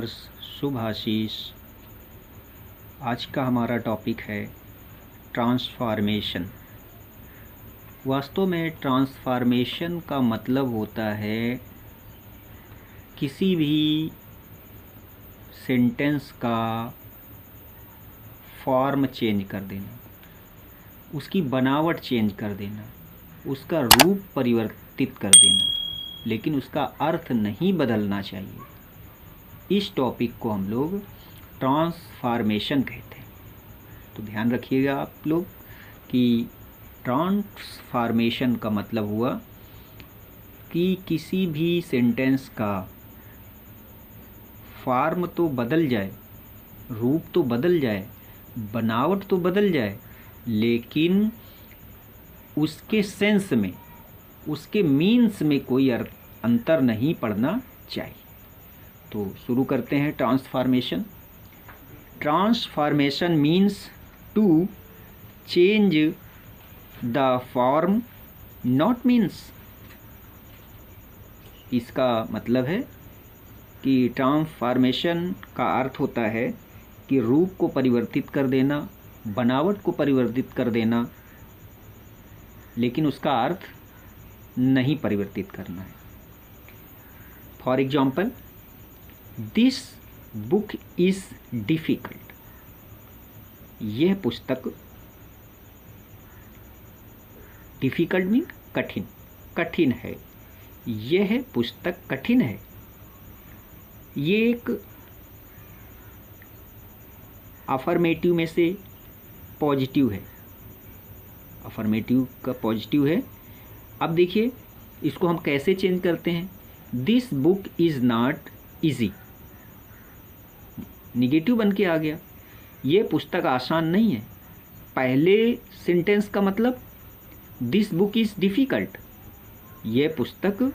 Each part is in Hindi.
लर्नर्स, शुभ आशीष। आज का हमारा टॉपिक है ट्रांसफॉर्मेशन। वास्तव में ट्रांसफॉर्मेशन का मतलब होता है किसी भी सेंटेंस का फॉर्म चेंज कर देना, उसकी बनावट चेंज कर देना, उसका रूप परिवर्तित कर देना, लेकिन उसका अर्थ नहीं बदलना चाहिए। इस टॉपिक को हम लोग ट्रांसफॉर्मेशन कहते हैं। तो ध्यान रखिएगा आप लोग कि ट्रांसफॉर्मेशन का मतलब हुआ कि किसी भी सेंटेंस का फॉर्म तो बदल जाए, रूप तो बदल जाए, बनावट तो बदल जाए, लेकिन उसके सेंस में, उसके मीन्स में कोई अंतर नहीं पड़ना चाहिए। तो शुरू करते हैं transformation. Transformation means to change the form, not means. इसका मतलब है कि ट्रांसफॉर्मेशन का अर्थ होता है कि रूप को परिवर्तित कर देना, बनावट को परिवर्तित कर देना, लेकिन उसका अर्थ नहीं परिवर्तित करना है। For example, this book is difficult. यह पुस्तक, डिफिकल्ट मीन कठिन, कठिन है। यह पुस्तक कठिन है। ये एक अफर्मेटिव में से पॉजिटिव है, अफर्मेटिव का पॉजिटिव है। अब देखिए इसको हम कैसे चेंज करते हैं। This book is not easy, negative बन के आ गया। ये पुस्तक आसान नहीं है। पहले सेंटेंस का मतलब दिस बुक इज़ डिफ़िकल्ट, ये पुस्तक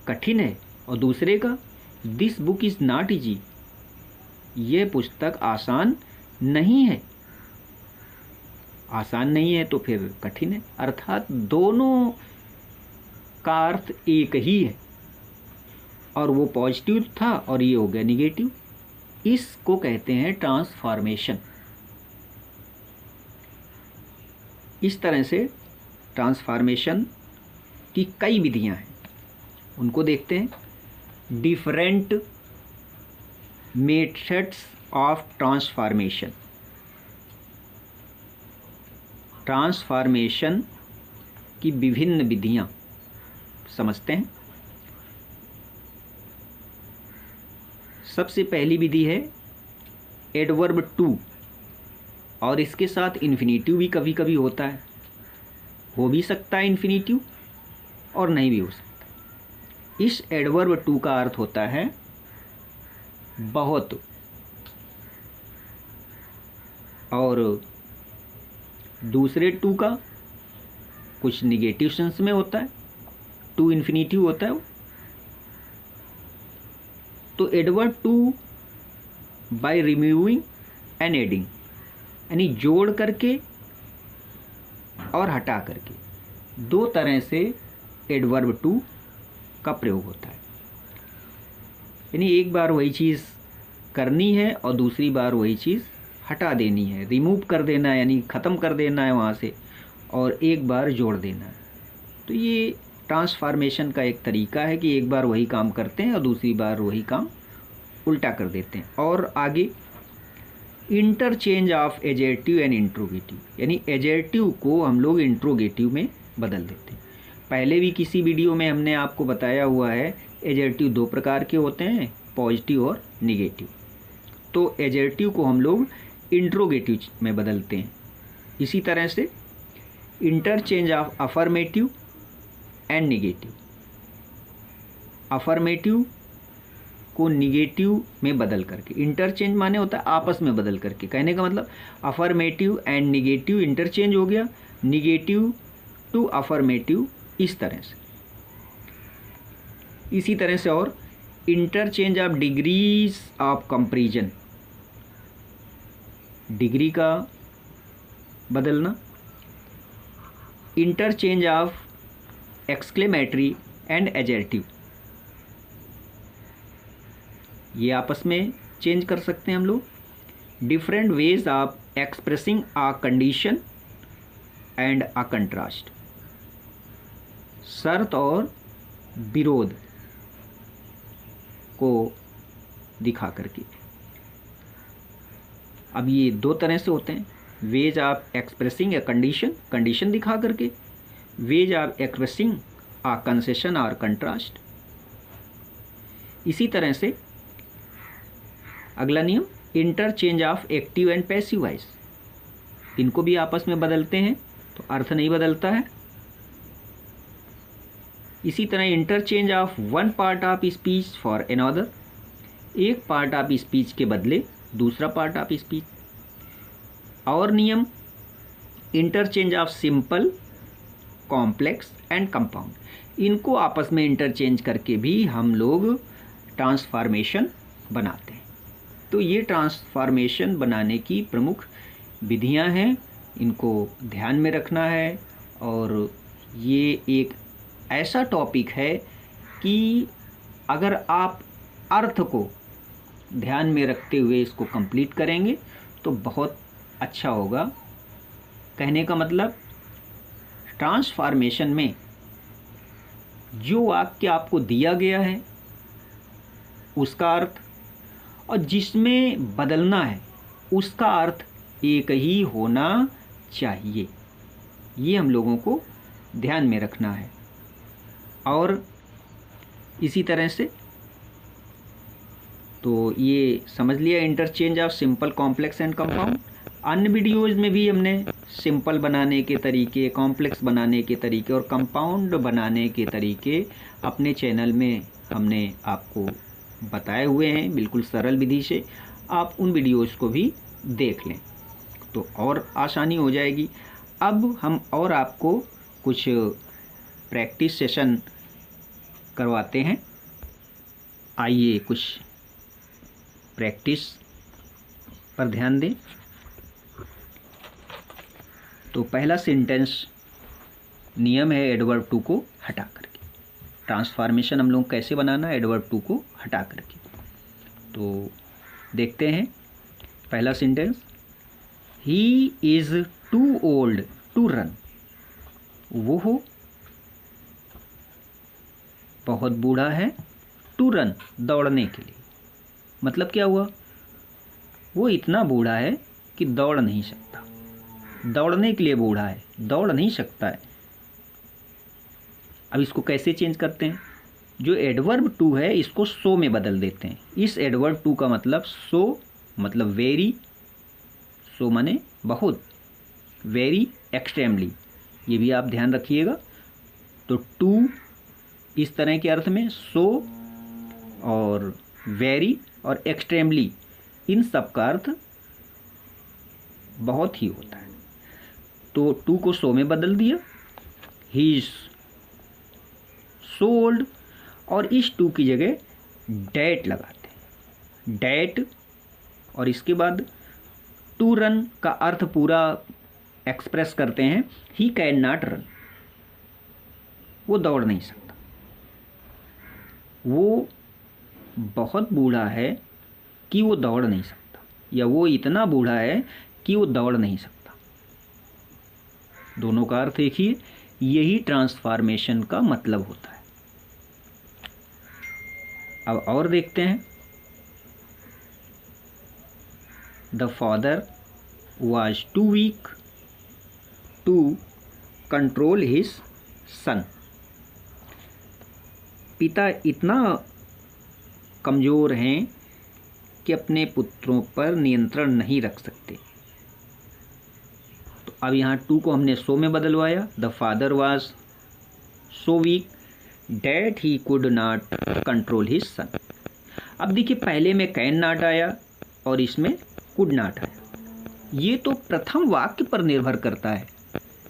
कठिन है, और दूसरे का this book is not easy, ये पुस्तक आसान नहीं है। आसान नहीं है तो फिर कठिन है, अर्थात दोनों का अर्थ एक ही है, और वो पॉजिटिव था और ये हो गया निगेटिव। इसको कहते हैं ट्रांसफॉर्मेशन। इस तरह से ट्रांसफॉर्मेशन की कई विधियां हैं, उनको देखते हैं। Different methods of transformation. Transformation की विभिन्न विधियां समझते हैं। सबसे पहली विधि है एडवर्ब टू, और इसके साथ इन्फिनेटिव भी कभी कभी होता है। हो भी सकता है इन्फिनेटिव और नहीं भी हो सकता। इस एडवर्ब टू का अर्थ होता है बहुत, और दूसरे टू का कुछ निगेटिव सेंस में होता है, टू इन्फिनेटिव होता है। तो adverb to by removing and adding, यानी जोड़ करके और हटा करके, दो तरह से एडवर्ब टू का प्रयोग होता है। यानी एक बार वही चीज़ करनी है और दूसरी बार वही चीज़ हटा देनी है, रिमूव कर देना है, यानी ख़त्म कर देना है वहाँ से, और एक बार जोड़ देना है। तो ये ट्रांसफॉर्मेशन का एक तरीका है कि एक बार वही काम करते हैं और दूसरी बार वही काम उल्टा कर देते हैं। और आगे interchange of adjective and interrogative, यानी एजेक्टिव को हम लोग इंट्रोगेटिव में बदल देते हैं। पहले भी किसी वीडियो में हमने आपको बताया हुआ है एजेक्टिव दो प्रकार के होते हैं, पॉजिटिव और निगेटिव। तो एजेक्टिव को हम लोग इंट्रोगेटिव में बदलते हैं। इसी तरह से interchange of affirmative and negative, affirmative को निगेटिव में बदल करके, इंटरचेंज माने होता है आपस में बदल करके। कहने का मतलब अफर्मेटिव एंड निगेटिव इंटरचेंज हो गया, निगेटिव टू अफर्मेटिव, इस तरह से। इसी तरह से और interchange of degrees of comparison, degree का बदलना। Interchange of exclamatory and adjective, ये आपस में चेंज कर सकते हैं हम लोग। Different ways of expressing a condition and a contrast, शर्त और विरोध को दिखा करके। अब ये दो तरह से होते हैं, ways of expressing a condition, condition दिखा करके, ways of expressing a concession और कंट्रास्ट। इसी तरह से अगला नियम, interchange of active and passive voice, इनको भी आपस में बदलते हैं तो अर्थ नहीं बदलता है। इसी तरह interchange of one part of speech for another, एक पार्ट ऑफ स्पीच के बदले दूसरा पार्ट ऑफ स्पीच। और नियम, interchange of simple, complex and compound, इनको आपस में इंटरचेंज करके भी हम लोग ट्रांसफॉर्मेशन बनाते हैं। तो ये ट्रांसफॉर्मेशन बनाने की प्रमुख विधियां हैं, इनको ध्यान में रखना है। और ये एक ऐसा टॉपिक है कि अगर आप अर्थ को ध्यान में रखते हुए इसको कंप्लीट करेंगे तो बहुत अच्छा होगा। कहने का मतलब, ट्रांसफॉर्मेशन में जो वाक्य आपको दिया गया है उसका अर्थ और जिसमें बदलना है उसका अर्थ एक ही होना चाहिए, ये हम लोगों को ध्यान में रखना है। और इसी तरह से तो ये समझ लिया interchange of simple, complex and compound. अन्य वीडियोज़ में भी हमने सिंपल बनाने के तरीके, कॉम्प्लेक्स बनाने के तरीके और कंपाउंड बनाने के तरीके अपने चैनल में हमने आपको बताए हुए हैं, बिल्कुल सरल विधि से। आप उन वीडियोज़ को भी देख लें तो और आसानी हो जाएगी। अब हम और आपको कुछ प्रैक्टिस सेशन करवाते हैं। आइए कुछ प्रैक्टिस पर ध्यान दें। तो पहला सेंटेंस नियम है एडवर्ब टू को हटा करके। ट्रांसफॉर्मेशन हम लोग कैसे बनाना है एडवर्ब टू को हटा करके, तो देखते हैं। पहला sentence, he is too old to run, वो बहुत बूढ़ा है, टू रन दौड़ने के लिए। मतलब क्या हुआ, वो इतना बूढ़ा है कि दौड़ नहीं सकता, दौड़ने के लिए बूढ़ा है, दौड़ नहीं सकता है। अब इसको कैसे चेंज करते हैं, जो एडवर्ब टू है इसको सो में बदल देते हैं। इस एडवर्ब टू का मतलब सो मतलब वेरी, सो माने बहुत, वेरी एक्सट्रीमली, ये भी आप ध्यान रखिएगा। तो टू इस तरह के अर्थ में, सो और वेरी और एक्सट्रीमली, इन सब का अर्थ बहुत ही होता है। तो टू को सो में बदल दिया, ही इज सो ओल्ड, और इस टू की जगह डैट लगाते हैं, डैट, और इसके बाद टू रन का अर्थ पूरा एक्सप्रेस करते हैं, ही कैन नॉट रन, वो दौड़ नहीं सकता। वो बहुत बूढ़ा है कि वो दौड़ नहीं सकता, या वो इतना बूढ़ा है कि वो दौड़ नहीं सकता। दोनों का अर्थ एक ही है। यही ट्रांसफॉर्मेशन का मतलब होता है। अब और देखते हैं। The father was too weak to control his son, पिता इतना कमज़ोर हैं कि अपने पुत्रों पर नियंत्रण नहीं रख सकते। तो अब यहाँ टू को हमने सो में बदलवाया, the father was so weak that he could not control his son. अब देखिए, पहले में कैन नॉट आया और इसमें कुड नॉट आया। ये तो प्रथम वाक्य पर निर्भर करता है।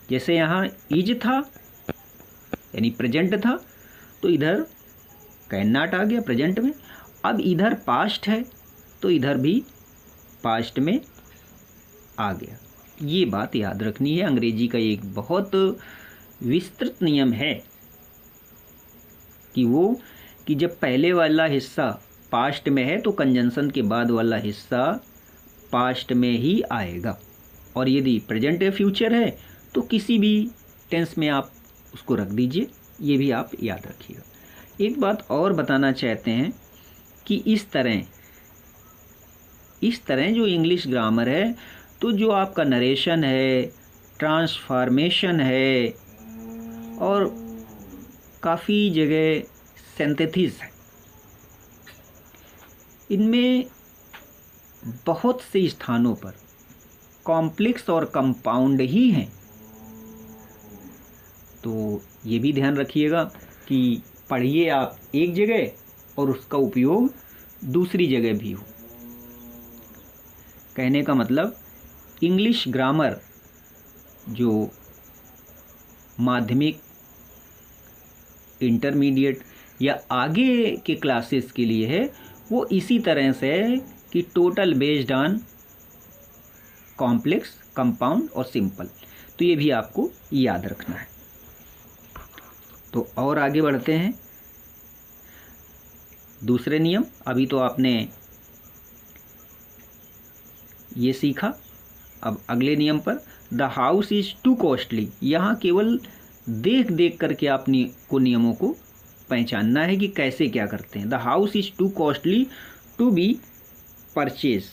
जैसे यहाँ इज था यानी प्रेजेंट था, तो इधर कैन नॉट आ गया प्रेजेंट में। अब इधर पास्ट है तो इधर भी पास्ट में आ गया। ये बात याद रखनी है। अंग्रेजी का एक बहुत विस्तृत नियम है कि जब पहले वाला हिस्सा पास्ट में है तो कंजंक्शन के बाद वाला हिस्सा पास्ट में ही आएगा, और यदि प्रेजेंट या फ्यूचर है तो किसी भी टेंस में आप उसको रख दीजिए। ये भी आप याद रखिएगा। एक बात और बताना चाहते हैं कि इस तरह जो इंग्लिश ग्रामर है, तो जो आपका नरेशन है, ट्रांसफॉर्मेशन है, और काफ़ी जगह सिंथेसिस है, इनमें बहुत से स्थानों पर कॉम्प्लेक्स और कंपाउंड ही हैं। तो ये भी ध्यान रखिएगा कि पढ़िए आप एक जगह और उसका उपयोग दूसरी जगह भी हो। कहने का मतलब इंग्लिश ग्रामर जो माध्यमिक, इंटरमीडिएट या आगे के क्लासेस के लिए है, वो इसी तरह से है कि total based on complex, compound और सिंपल। तो ये भी आपको याद रखना है। तो और आगे बढ़ते हैं। दूसरे नियम, अभी तो आपने ये सीखा, अब अगले नियम पर। The house is too costly. यहाँ केवल देख देख करके आपने को नियमों को पहचानना है कि कैसे क्या करते हैं। The house is too costly to be purchase,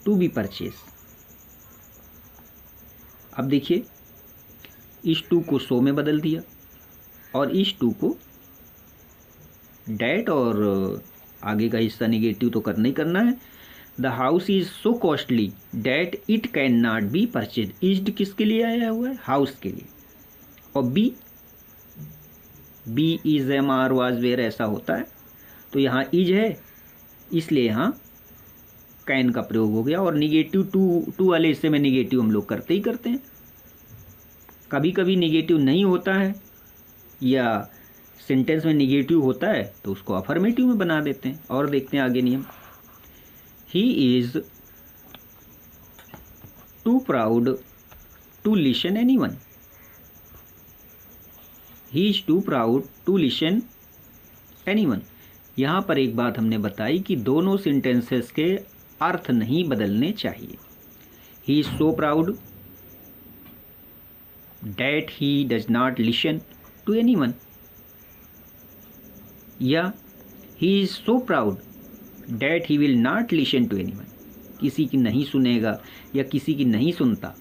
to be purchase. अब देखिए, इस टू को सो में बदल दिया और इस टू को डैट, और आगे का हिस्सा निगेटिव तो करना ही करना है। The house is so costly that it can not be purchase. इज्ड किसके लिए आया हुआ है? हाउस के लिए। और be is am are was were ऐसा होता है, तो यहाँ इज है इसलिए यहाँ कैन का प्रयोग हो गया। और निगेटिव टू वाले हिस्से में निगेटिव हम लोग करते ही करते हैं। कभी कभी निगेटिव नहीं होता है या सेंटेंस में निगेटिव होता है तो उसको अफर्मेटिव में बना देते हैं। और देखते हैं आगे नियम। He is too proud to listen anyone. He is too proud to listen anyone. यहाँ पर एक बात हमने बताई कि दोनों सेंटेंसेस के अर्थ नहीं बदलने चाहिए। He is so proud that he does not listen to anyone, या he is so proud that he will not listen to anyone, किसी की नहीं सुनेगा या किसी की नहीं सुनता।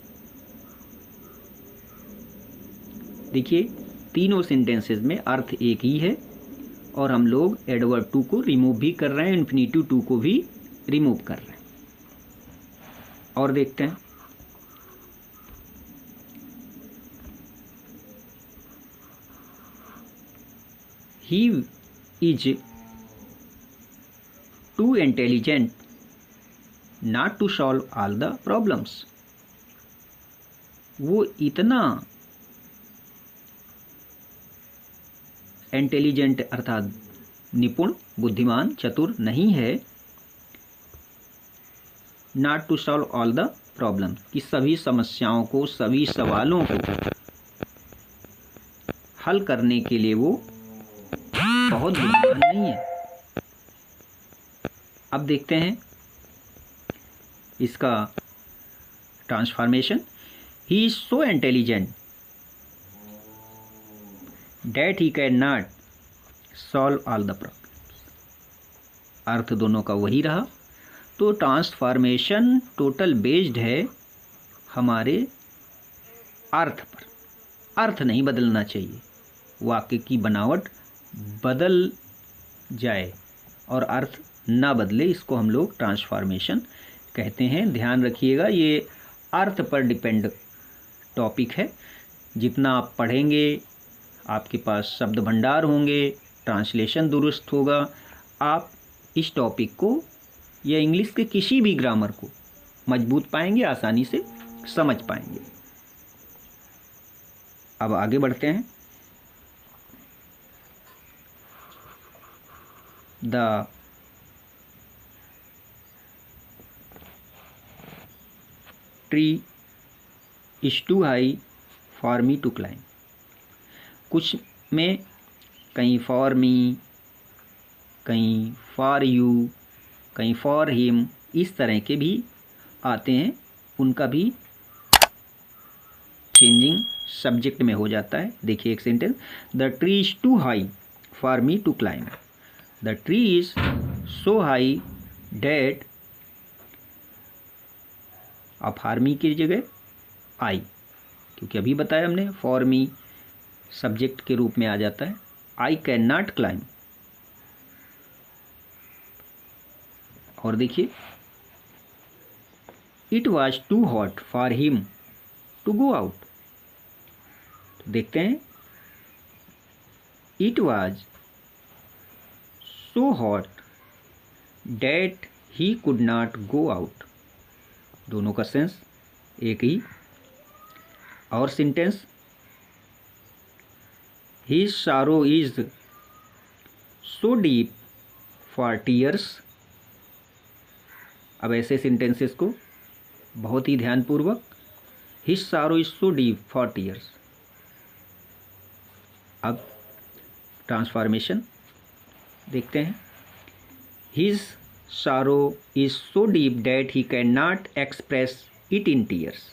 देखिए, तीनों सेंटेंसेस में अर्थ एक ही है और हम लोग एडवर्ब टू को रिमूव भी कर रहे हैं, इन्फिनेटिव टू को भी रिमूव कर रहे हैं। और देखते हैं। He is too intelligent not to solve all the problems. वो इतना इंटेलिजेंट अर्थात निपुण, बुद्धिमान, चतुर नहीं है, not to solve all the problem, कि सभी समस्याओं को, सभी सवालों को हल करने के लिए वो बहुत बुद्धिमान नहीं है। अब देखते हैं इसका transformation. He is so intelligent that he can not solve all the problem. अर्थ दोनों का वही रहा। तो ट्रांसफॉर्मेशन टोटल बेस्ड है हमारे अर्थ पर। अर्थ नहीं बदलना चाहिए। वाक्य की बनावट बदल जाए और अर्थ ना बदले, इसको हम लोग ट्रांसफॉर्मेशन कहते हैं। ध्यान रखिएगा, ये अर्थ पर डिपेंड टॉपिक है। जितना आप पढ़ेंगे आपके पास शब्द भंडार होंगे, ट्रांसलेशन दुरुस्त होगा, आप इस टॉपिक को या इंग्लिश के किसी भी ग्रामर को मजबूत पाएंगे, आसानी से समझ पाएंगे। अब आगे बढ़ते हैं। The tree is too high for me to climb. कुछ में कहीं फॉर मी, कहीं फॉर यू, कहीं फॉर हिम, इस तरह के भी आते हैं, उनका भी चेंजिंग सब्जेक्ट में हो जाता है। देखिए एक sentence, the tree is too high for me to climb. The tree is so high that, अब फॉर मी की जगह आई, क्योंकि अभी बताया हमने फॉर मी सब्जेक्ट के रूप में आ जाता है। I can not climb. और देखिए, it was too hot for him to go out. तो देखते हैं, it was so hot that he could not go out. दोनों का सेंस एक ही। और sentence, his sorrow is so deep for tears. अब ऐसे सेंटेंसेस को बहुत ही ध्यानपूर्वक, his sorrow is so deep for tears. अब ट्रांसफॉर्मेशन देखते हैं, his sorrow is so deep that he can not express it in tears.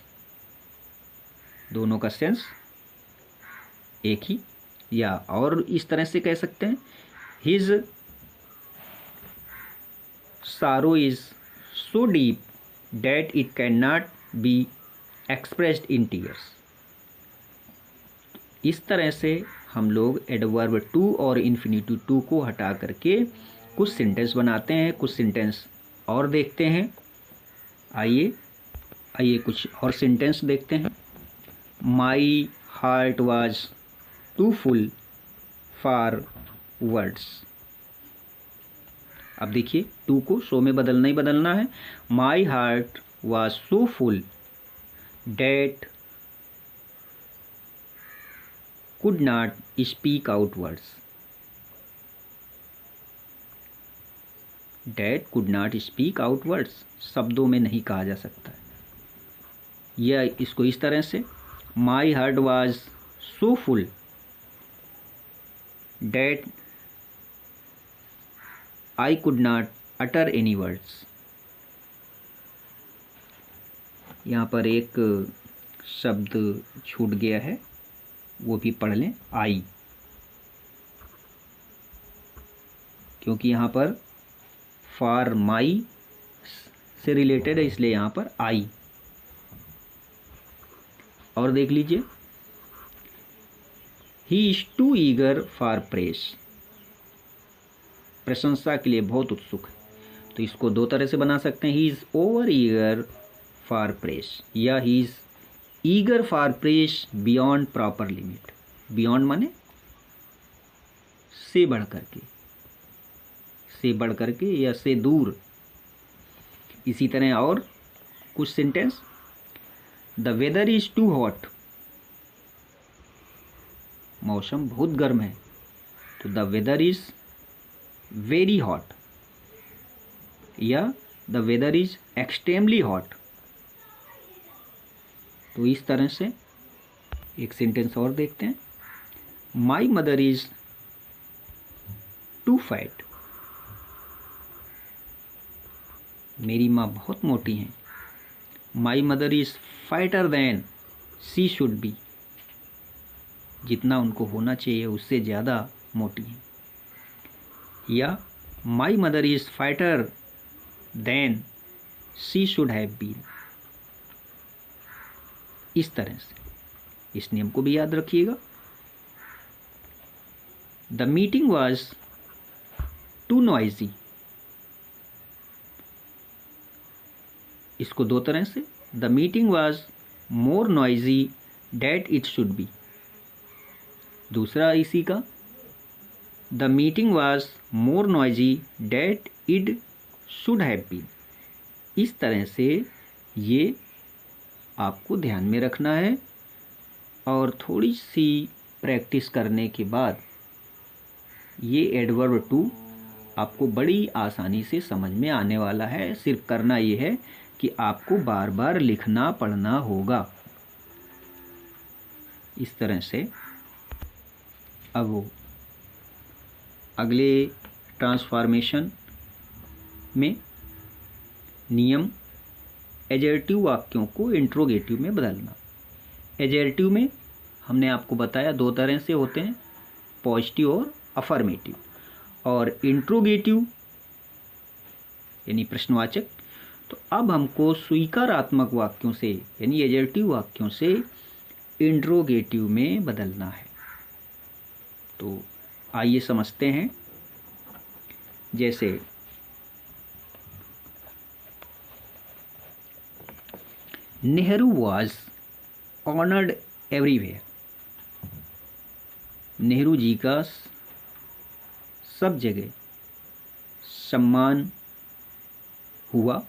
दोनों का सेंस एक ही। या और इस तरह से कह सकते हैं, his sorrow is so deep that it can not be expressed in tears. इस तरह से हम लोग एडवर्ब टू और इन्फिनिटिव टू को हटा करके कुछ सेंटेंस बनाते हैं। कुछ सेंटेंस और देखते हैं। आइए कुछ और सेंटेंस देखते हैं। My heart was too full for words. अब देखिए, टू को सो में बदलना ही बदलना है। माई heart was so full that could not speak out words. That could not speak out words, शब्दों में नहीं कहा जा सकता। या इसको इस तरह से, माई heart was so full that I could not utter any words. यहाँ पर एक शब्द छूट गया है, वो भी पढ़ लें, आई, क्योंकि यहाँ पर फॉर माई से रिलेटेड है, इसलिए यहाँ पर आई। और देख लीजिए, he is too eager for praise. प्रशंसा के लिए बहुत उत्सुक है। तो इसको दो तरह से बना सकते हैं, he is over eager for praise, या he is eager for praise beyond proper limit. Beyond माने से बढ़ करके या से दूर। इसी तरह और कुछ sentence, the weather is too hot. मौसम बहुत गर्म है, तो the weather is very hot, या the weather is extremely hot. तो इस तरह से एक सेंटेंस और देखते हैं, my mother is too fat. मेरी माँ बहुत मोटी हैं। My mother is fatter than she should be. जितना उनको होना चाहिए उससे ज़्यादा मोटी हैं। या my mother is fatter than she should have been. इस तरह से इस नियम को भी याद रखिएगा। The meeting was too noisy. इसको दो तरह से, the meeting was more noisy that it should be. दूसरा इसी का, the meeting was more noisy that it should have been. इस तरह से ये आपको ध्यान में रखना है, और थोड़ी सी प्रैक्टिस करने के बाद ये एडवर्ब टू आपको बड़ी आसानी से समझ में आने वाला है। सिर्फ करना ये है कि आपको बार बार लिखना पढ़ना होगा। इस तरह से अब अगले ट्रांसफॉर्मेशन में नियम एजर्टिव वाक्यों को इंट्रोगेटिव में बदलना। एजर्टिव में हमने आपको बताया दो तरह से होते हैं, पॉजिटिव और अफर्मेटिव। और इंट्रोगेटिव यानी प्रश्नवाचक, तो अब हमको स्वीकारात्मक वाक्यों से यानी एजर्टिव वाक्यों से इंट्रोगेटिव में बदलना है। तो आइए समझते हैं। जैसे Nehru was honoured everywhere, Nehru ji का सब जगह सम्मान हुआ।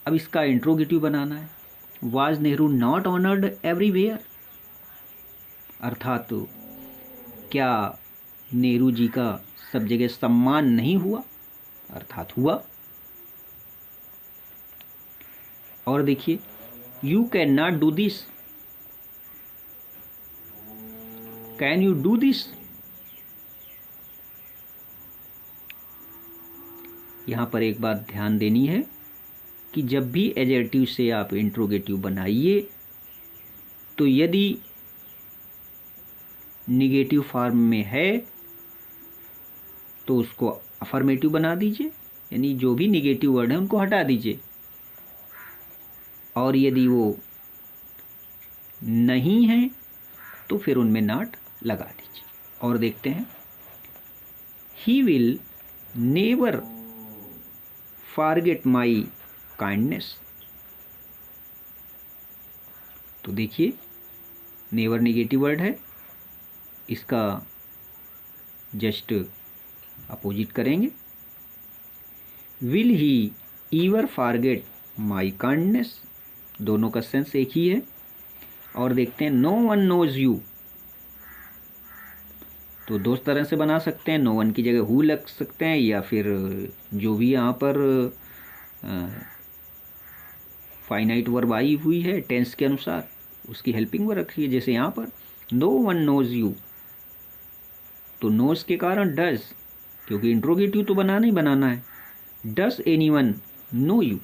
अब इसका इंट्रोगेटिव बनाना है, was Nehru not honoured everywhere, अर्थात क्या नेहरू जी का सब जगह सम्मान नहीं हुआ, अर्थात हुआ। और देखिए, you can not do this, can you do this. यहां पर एक बात ध्यान देनी है कि जब भी एडजेक्टिव से आप इंट्रोगेटिव बनाइए तो यदि निगेटिव फॉर्म में है तो उसको अफर्मेटिव बना दीजिए, यानी जो भी निगेटिव वर्ड है उनको हटा दीजिए। और यदि वो नहीं है तो फिर उनमें नॉट लगा दीजिए। और देखते हैं, he will never forget my kindness. तो देखिए, नेवर निगेटिव वर्ड है, इसका जस्ट अपोजिट करेंगे, will he ईवर forget my kindness, दोनों का सेंस एक ही है। और देखते हैं, नो वन नोज यू, तो दो तरह से बना सकते हैं, नो वन की जगह हु लग सकते हैं, या फिर जो भी यहाँ पर फाइनाइट वर्ब आई हुई है टेंस के अनुसार उसकी हेल्पिंग वर्ब रखिए। जैसे यहाँ पर नो वन नोज यू, तो नोज के कारण डज, क्योंकि इंट्रोगेटिव तो बनाना ही बनाना है, does anyone know you,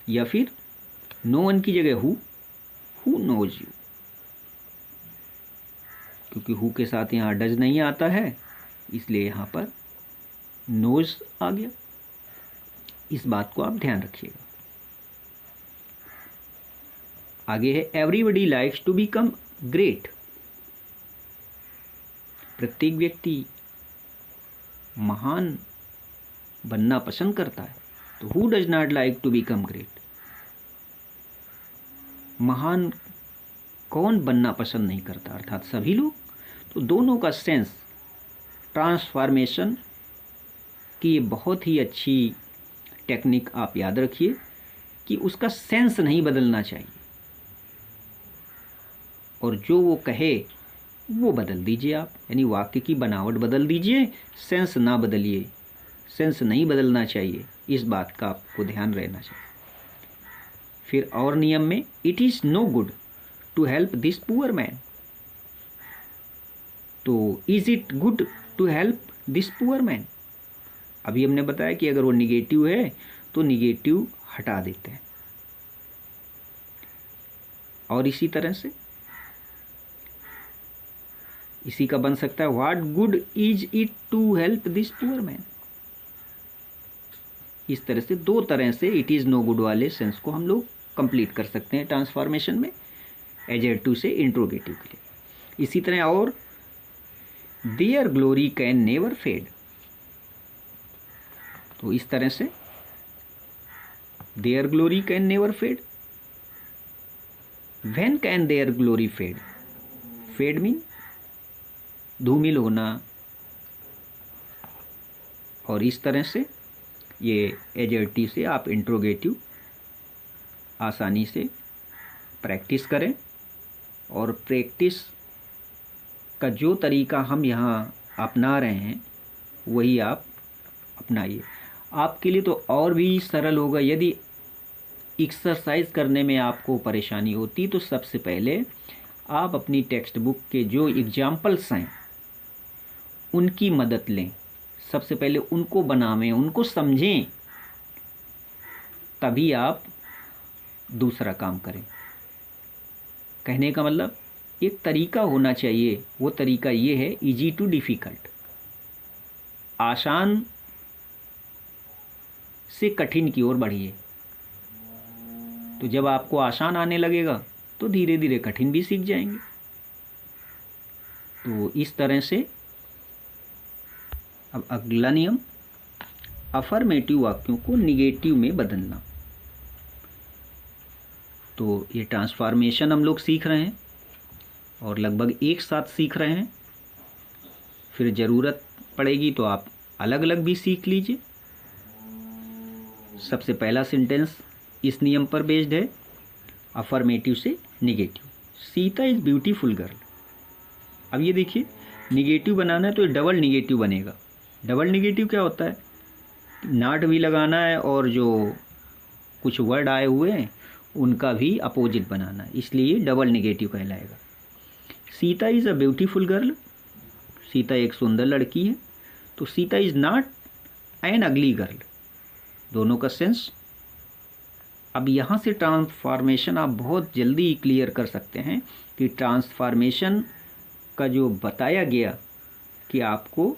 या फिर नो वन की जगह हु नोज यू, क्योंकि हु के साथ यहाँ डज नहीं आता है इसलिए यहाँ पर नोज आ गया। इस बात को आप ध्यान रखिएगा। आगे है, everybody likes to become great, प्रत्येक व्यक्ति महान बनना पसंद करता है। तो who does not like to become great, महान कौन बनना पसंद नहीं करता, अर्थात सभी लोग। तो दोनों का सेंस ट्रांसफॉर्मेशन की ये बहुत ही अच्छी टेक्निक आप याद रखिए कि उसका सेंस नहीं बदलना चाहिए, और जो वो कहे वो बदल दीजिए आप, यानी वाक्य की बनावट बदल दीजिए, सेंस ना बदलिए, सेंस नहीं बदलना चाहिए, इस बात का आपको ध्यान रहना चाहिए। फिर और नियम में, it is no good to help this poor man, तो is it good to help this poor man. अभी हमने बताया कि अगर वो निगेटिव है तो निगेटिव हटा देते हैं। और इसी तरह से इसी का बन सकता है, what good is it to help this poor man. इस तरह से दो तरह से इट इज नो गुड वाले सेंस को हम लोग कंप्लीट कर सकते हैं ट्रांसफॉर्मेशन में, एडजेक्टिव से इंट्रोगेटिव के लिए। इसी तरह और, their glory can never fade, तो इस तरह से their glory can never fade, when can their glory fade, fade mean धूमिल होना। और इस तरह से ये एडजेक्टिव से आप इंट्रोगेटिव आसानी से प्रैक्टिस करें, और प्रैक्टिस का जो तरीका हम यहाँ अपना रहे हैं वही आप अपनाइए। आपके लिए तो और भी सरल होगा। यदि एक्सरसाइज करने में आपको परेशानी होती तो सबसे पहले आप अपनी टेक्स्ट बुक के जो एग्जाम्पल्स हैं उनकी मदद लें, सबसे पहले उनको बनावें, उनको समझें, तभी आप दूसरा काम करें। कहने का मतलब एक तरीका होना चाहिए, वो तरीका ये है इजी टू डिफ़िकल्ट, आसान से कठिन की ओर बढ़िए। तो जब आपको आसान आने लगेगा तो धीरे धीरे कठिन भी सीख जाएंगे। तो इस तरह से अब अगला नियम, अफर्मेटिव वाक्यों को निगेटिव में बदलना। तो ये ट्रांसफॉर्मेशन हम लोग सीख रहे हैं और लगभग एक साथ सीख रहे हैं, फिर ज़रूरत पड़ेगी तो आप अलग अलग भी सीख लीजिए। सबसे पहला सेंटेंस इस नियम पर बेस्ड है, अफर्मेटिव से negative. Sita is beautiful girl. अब ये देखिए, निगेटिव बनाना है तो ये डबल निगेटिव बनेगा। डबल निगेटिव क्या होता है, नॉट भी लगाना है और जो कुछ वर्ड आए हुए हैं उनका भी अपोजिट बनाना है, इसलिए डबल निगेटिव कहलाएगा। Sita is a beautiful girl, Sita एक सुंदर लड़की है। तो सीता इज़ नॉट एन अगली गर्ल, दोनों का सेंस। अब यहाँ से ट्रांसफॉर्मेशन आप बहुत जल्दी क्लियर कर सकते हैं कि ट्रांसफॉर्मेशन का जो बताया गया कि आपको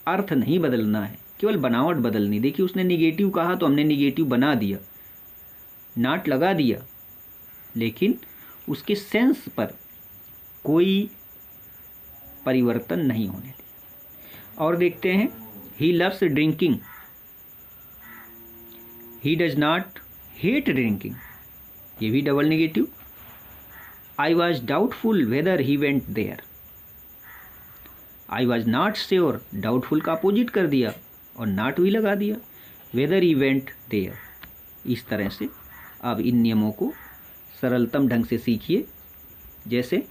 अर्थ नहीं बदलना है, केवल बनावट बदलनी। देखिए उसने निगेटिव कहा तो हमने निगेटिव बना दिया, नॉट लगा दिया, लेकिन उसके सेंस पर कोई परिवर्तन नहीं होने दिया। और देखते हैं, he loves drinking, he does not hate drinking, ये भी double negative. I was doubtful whether he went there, I was not sure, doubtful का अपोजिट कर दिया और नॉट भी लगा दिया, वेदर ही वेंट देयर। इस तरह से अब इन नियमों को सरलतम ढंग से सीखिए। जैसे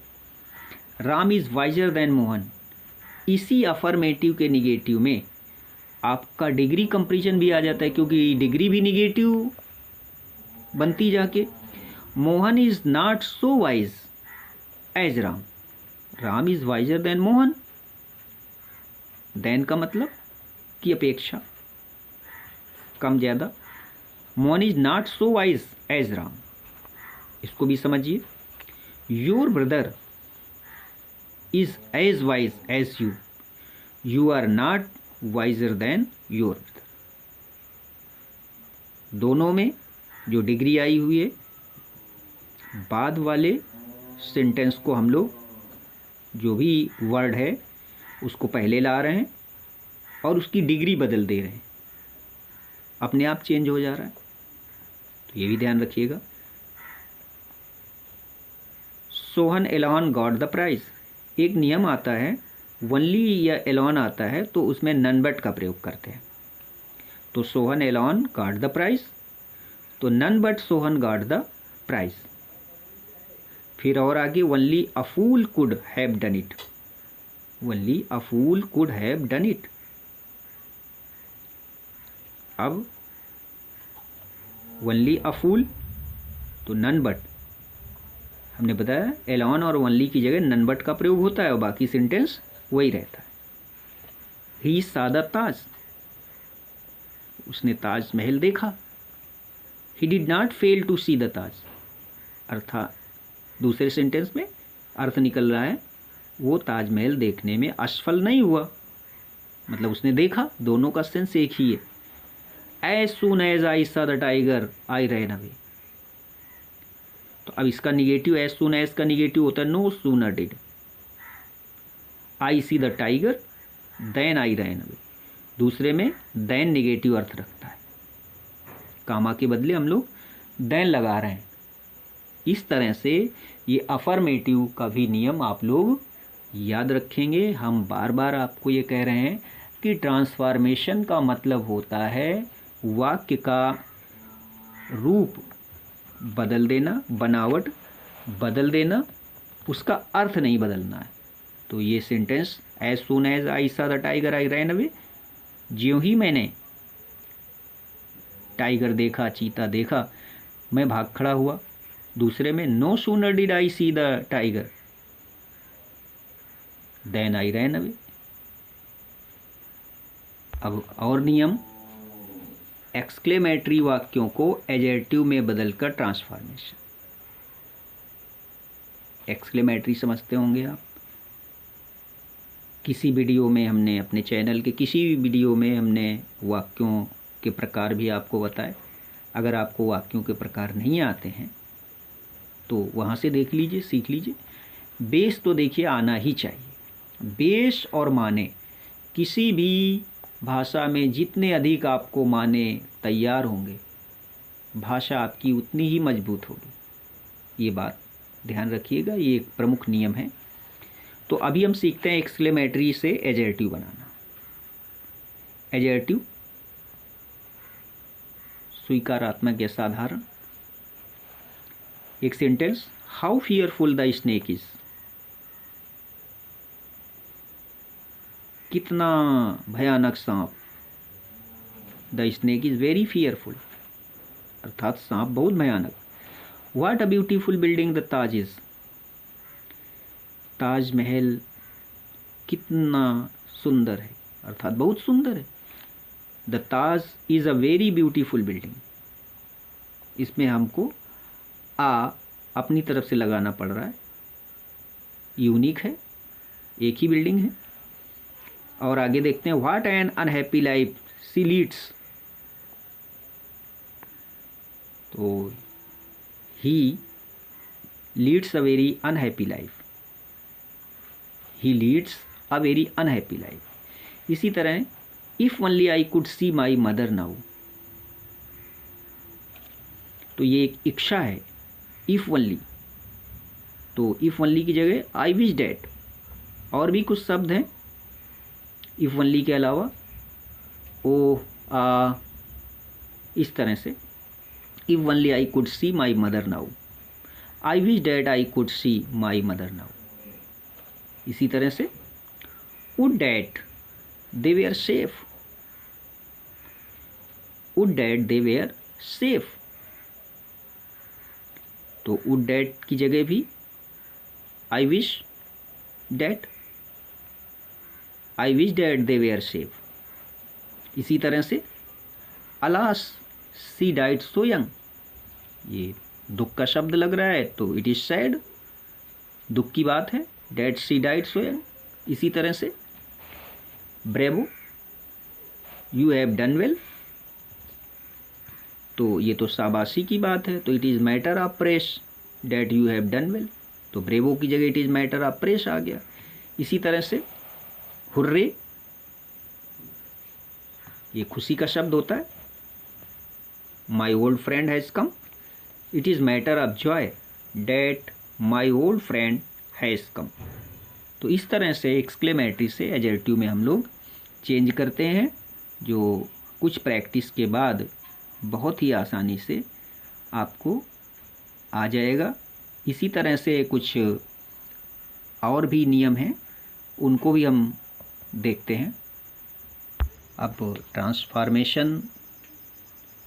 Ram is wiser than Mohan, इसी अफर्मेटिव के निगेटिव में आपका डिग्री कंपैरिजन भी आ जाता है, क्योंकि डिग्री भी निगेटिव बनती जाके। Mohan is not so wise as Ram, Ram is wiser than Mohan, than का मतलब की अपेक्षा, कम ज़्यादा। Mohan is not so wise as Ram, इसको भी समझिए। Your brother is as wise as you, you are not wiser than your brother. दोनों में जो डिग्री आई हुई है, बाद वाले सेंटेंस को हम लोग जो भी वर्ड है उसको पहले ला रहे हैं और उसकी डिग्री बदल दे रहे हैं, अपने आप चेंज हो जा रहा है। तो ये भी ध्यान रखिएगा। Sohan alone got the prize, एक नियम आता है, वनली या एलॉन आता है तो उसमें नन बट का प्रयोग करते हैं। तो Sohan alone got the prize, तो none but Sohan got the prize. फिर और आगे, only a fool could have done it, only a fool could have done it. अब वनली अ फूल तो नन बट, हमने बताया एलॉन और वनली की जगह नन बट का प्रयोग होता है और बाकी सेंटेंस वही रहता है। ही सॉ द ताज, उसने ताजमहल देखा। He did not fail to see the Taj, अर्थात दूसरे सेंटेंस में अर्थ निकल रहा है वो ताजमहल देखने में असफल नहीं हुआ, मतलब उसने देखा। दोनों का सेंस एक ही है। As soon as I saw the tiger I ran away, तो अब इसका निगेटिव, एज सून एज का निगेटिव होता है no sooner did I see the tiger than I ran away. दूसरे में देन निगेटिव अर्थ रखता है, कामा के बदले हम लोग देन लगा रहे हैं। इस तरह से ये अफर्मेटिव का भी नियम आप लोग याद रखेंगे। हम बार बार आपको ये कह रहे हैं कि ट्रांसफॉर्मेशन का मतलब होता है वाक्य का रूप बदल देना, बनावट बदल देना, उसका अर्थ नहीं बदलना है। तो ये sentence as soon as I saw the tiger I ran away, ज्यों ही मैंने टाइगर देखा, चीता देखा, मैं भाग खड़ा हुआ। दूसरे में no sooner did I see the tiger than I ran away. अब और नियम, एक्सक्लेमेटरी वाक्यों को एडजेक्टिव में बदलकर ट्रांसफॉर्मेशन। एक्सक्लेमेटरी समझते होंगे आप, किसी वीडियो में हमने, अपने चैनल के किसी भी वीडियो में हमने वाक्यों के प्रकार भी आपको बताए। अगर आपको वाक्यों के प्रकार नहीं आते हैं तो वहाँ से देख लीजिए, सीख लीजिए। बेस तो देखिए आना ही चाहिए। बेस और माने, किसी भी भाषा में जितने अधिक आपको माने तैयार होंगे, भाषा आपकी उतनी ही मजबूत होगी। ये बात ध्यान रखिएगा, ये एक प्रमुख नियम है। तो अभी हम सीखते हैं एक्सक्लेमेटरी से एडजेक्टिव बनाना। एडजेक्टिव स्वीकारात्मक या साधारण। एक sentence, how fearful the snake is. कितना भयानक सांप। The snake is very fearful, अर्थात सांप बहुत भयानक। What a beautiful building the Taj is. Taj Mahal कितना सुंदर है, अर्थात बहुत सुंदर है। The Taj is a very beautiful building. इसमें हमको अपनी तरफ से लगाना पड़ रहा है, यूनिक है, एक ही बिल्डिंग है। और आगे देखते हैं, what an unhappy life she leads. तो he leads a very unhappy life. He leads a very unhappy life. इसी तरह, if only I could see my mother now. तो ये एक इच्छा है, इफ़ ओनली। तो इफ़ ओनली की जगह आई विश डैट। और भी कुछ शब्द हैं इफ़ ओनली के अलावा, ओ, आ, इस तरह से। If only I could see my mother now, I wish that I could see my mother now. इसी तरह से, would that they were safe. Would that they were safe. तो वुड डैट की जगह भी I wish that, I wish that they were safe. इसी तरह से, alas she died so young. ये दुख का शब्द लग रहा है तो इट इज सैड, दुख की बात है। That she died so young. इसी तरह से, bravo you have done well. तो ये तो शाबाशी की बात है, तो it is matter of praise that you have done well. तो ब्रेवो की जगह it is matter of praise आ गया। इसी तरह से, हुर्रे, ये खुशी का शब्द होता है। My old friend has come. It is matter of Joy that my old friend has come. तो इस तरह से एक्सक्लेमेटरी से एडजेक्टिव में हम लोग चेंज करते हैं, जो कुछ प्रैक्टिस के बाद बहुत ही आसानी से आपको आ जाएगा। इसी तरह से कुछ और भी नियम हैं, उनको भी हम देखते हैं। अब ट्रांसफॉर्मेशन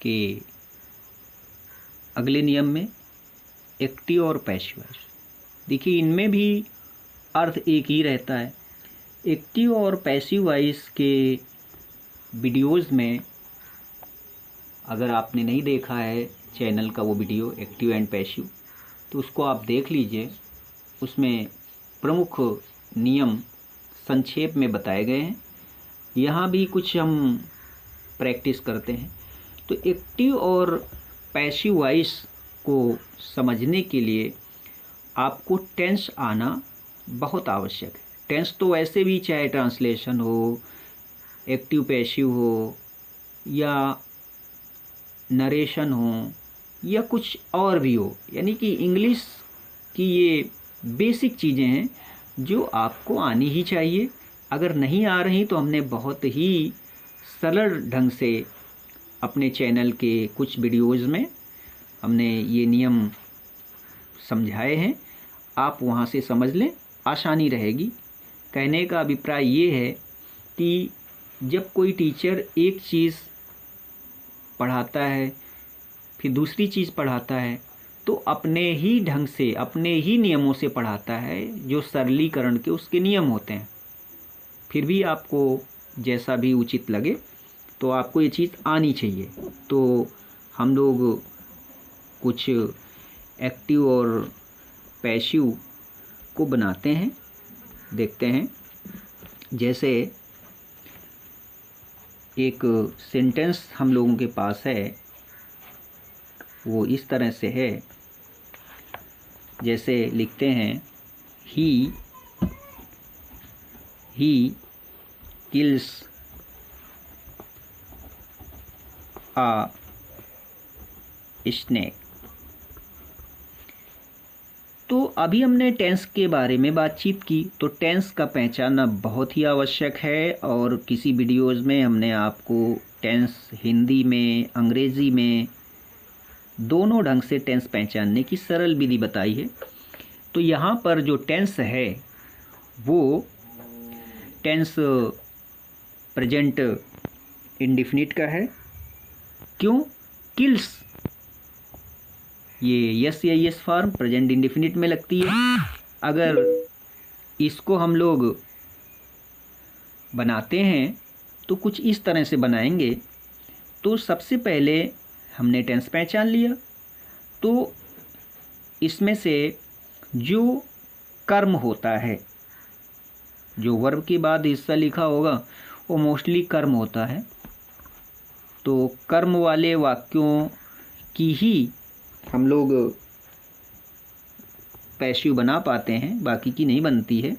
के अगले नियम में एक्टिव और पैसिव वॉइस। देखिए, इनमें भी अर्थ एक ही रहता है। एक्टिव और पैसिव वॉइस के वीडियोज़ में, अगर आपने नहीं देखा है चैनल का वो वीडियो एक्टिव एंड पैसिव, तो उसको आप देख लीजिए। उसमें प्रमुख नियम संक्षेप में बताए गए हैं। यहाँ भी कुछ हम प्रैक्टिस करते हैं। तो एक्टिव और पैसिव वॉइस को समझने के लिए आपको टेंस आना बहुत आवश्यक है। टेंस तो वैसे भी, चाहे ट्रांसलेशन हो, एक्टिव पैसिव हो, या नरेशन हो, या कुछ और भी हो, यानी कि इंग्लिश की ये बेसिक चीज़ें हैं जो आपको आनी ही चाहिए। अगर नहीं आ रही तो हमने बहुत ही सरल ढंग से अपने चैनल के कुछ वीडियोज़ में हमने ये नियम समझाए हैं। आप वहाँ से समझ लें, आसानी रहेगी। कहने का अभिप्राय ये है कि जब कोई टीचर एक चीज़ पढ़ाता है, फिर दूसरी चीज़ पढ़ाता है, तो अपने ही ढंग से, अपने ही नियमों से पढ़ाता है, जो सरलीकरण के उसके नियम होते हैं। फिर भी आपको जैसा भी उचित लगे, तो आपको ये चीज़ आनी चाहिए। तो हम लोग कुछ एक्टिव और पैसिव को बनाते हैं, देखते हैं। जैसे एक सेंटेंस हम लोगों के पास है, वो इस तरह से है, जैसे लिखते हैं ही किल्स आ स्नेक। तो अभी हमने टेंस के बारे में बातचीत की, तो टेंस का पहचानना बहुत ही आवश्यक है। और किसी वीडियोज़ में हमने आपको टेंस हिंदी में, अंग्रेज़ी में, दोनों ढंग से टेंस पहचानने की सरल विधि बताई है। तो यहाँ पर जो टेंस है वो टेंस प्रेजेंट इंडेफिनिट का है। क्यों? किल्स, ये यस या यस फॉर्म प्रेजेंट इंडेफिनिट में लगती है। अगर इसको हम लोग बनाते हैं तो कुछ इस तरह से बनाएंगे। तो सबसे पहले हमने टेंस पहचान लिया, तो इसमें से जो कर्म होता है, जो वर्ब के बाद हिस्सा लिखा होगा वो मोस्टली कर्म होता है। तो कर्म वाले वाक्यों की ही हम लोग पैसिव बना पाते हैं, बाकी की नहीं बनती है।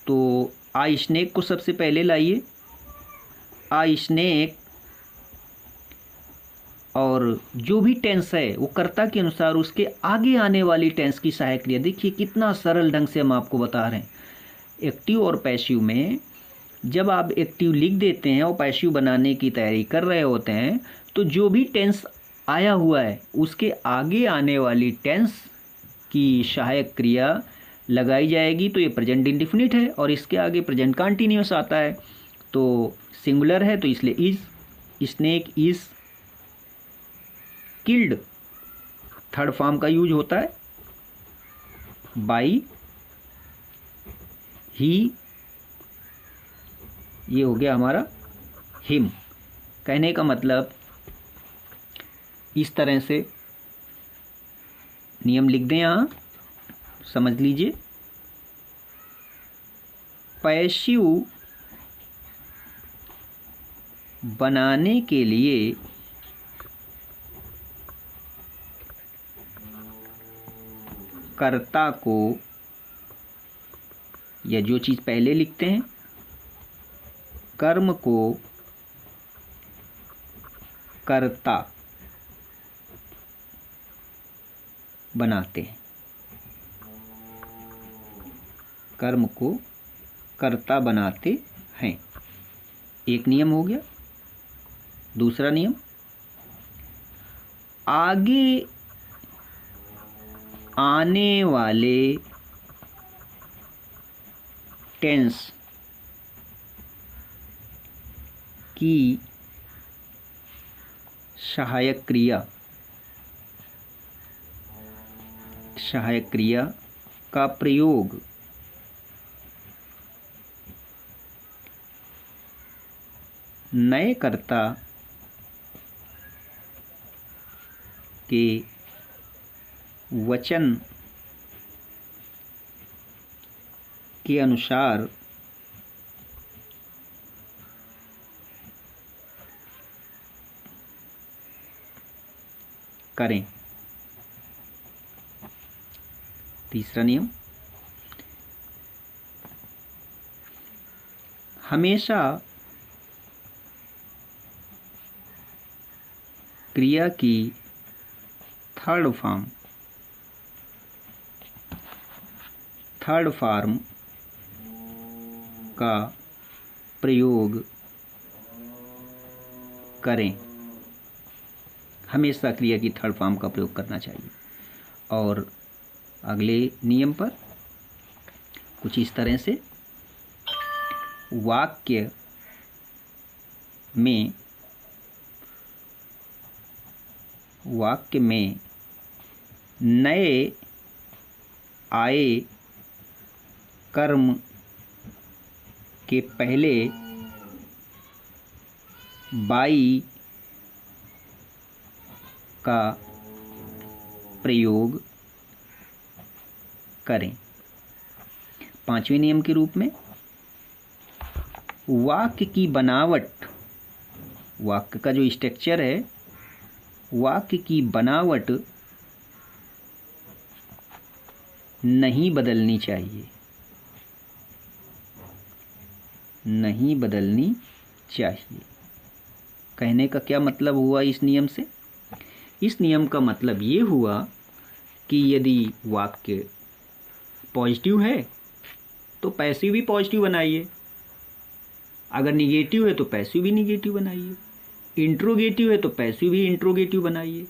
तो आ स्नेक को सबसे पहले लाइए। आ स्नेक, और जो भी टेंस है वो कर्ता के अनुसार उसके आगे आने वाली टेंस की सहायक क्रिया। देखिए कितना सरल ढंग से हम आपको बता रहे हैं। एक्टिव और पैसिव में जब आप एक्टिव लिख देते हैं और पैसिव बनाने की तैयारी कर रहे होते हैं, तो जो भी टेंस आया हुआ है उसके आगे आने वाली टेंस की सहायक क्रिया लगाई जाएगी। तो ये प्रेजेंट इंडेफिनिट है और इसके आगे प्रेजेंट कंटीन्यूअस आता है। तो सिंगुलर है तो इसलिए is, snake is killed third form का यूज होता है। बाई, ही, ये हो गया हमारा हिम। कहने का मतलब इस तरह से नियम लिख दें, यहाँ समझ लीजिए। पैसिव बनाने के लिए कर्ता को, या जो चीज़ पहले लिखते हैं, कर्म को कर्ता बनाते हैं। कर्म को कर्ता बनाते हैं, एक नियम हो गया। दूसरा नियम, आगे आने वाले टेंस की सहायक क्रिया का प्रयोग नए कर्ता के वचन के अनुसार करें। तीसरा नियम, हमेशा क्रिया की थर्ड फॉर्म का प्रयोग करें। हमेशा क्रिया की थर्ड फॉर्म का प्रयोग करना चाहिए। और अगले नियम पर कुछ इस तरह से, वाक्य में नए आए कर्म के पहले बाई का प्रयोग करें। पांचवें नियम के रूप में वाक्य की बनावट, वाक्य का जो स्ट्रक्चर है, वाक्य की बनावट नहीं बदलनी चाहिए, नहीं बदलनी चाहिए। कहने का क्या मतलब हुआ इस नियम से? इस नियम का मतलब ये हुआ कि यदि वाक्य पॉजिटिव है तो पैसिव भी पॉजिटिव बनाइए, अगर निगेटिव है तो पैसिव भी निगेटिव बनाइए, इंट्रोगेटिव है तो पैसिव भी इंट्रोगेटिव बनाइए,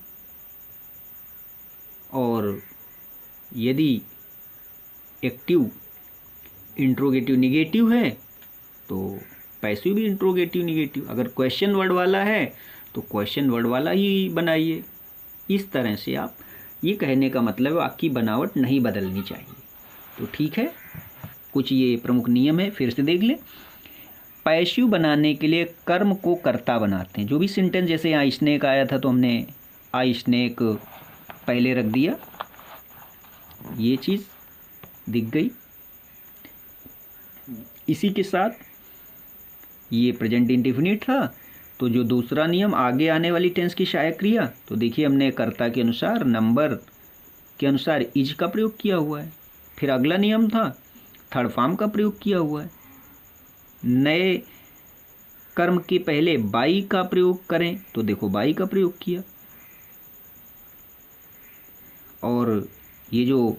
और यदि एक्टिव इंट्रोगेटिव निगेटिव है तो पैसिव भी इंट्रोगेटिव निगेटिव, अगर क्वेश्चन वर्ड वाला है तो क्वेश्चन वर्ड वाला ही बनाइए। इस तरह से आप, ये कहने का मतलब है आपकी बनावट नहीं बदलनी चाहिए। तो ठीक है, कुछ ये प्रमुख नियम है, फिर से देख लें। पैसिव बनाने के लिए कर्म को कर्ता बनाते हैं। जो भी सेंटेंस, जैसे यहाँ स्नेक आया था तो हमने आई स्नेक पहले रख दिया, ये चीज़ दिख गई। इसी के साथ ये प्रेजेंट इंडेफिनिट था, तो जो दूसरा नियम आगे आने वाली टेंस की सहायक क्रिया, तो देखिए हमने कर्ता के अनुसार, नंबर के अनुसार इज का प्रयोग किया हुआ है। फिर अगला नियम था थर्ड फॉर्म का प्रयोग किया हुआ है। नए कर्म के पहले बाई का प्रयोग करें, तो देखो बाई का प्रयोग किया। और ये जो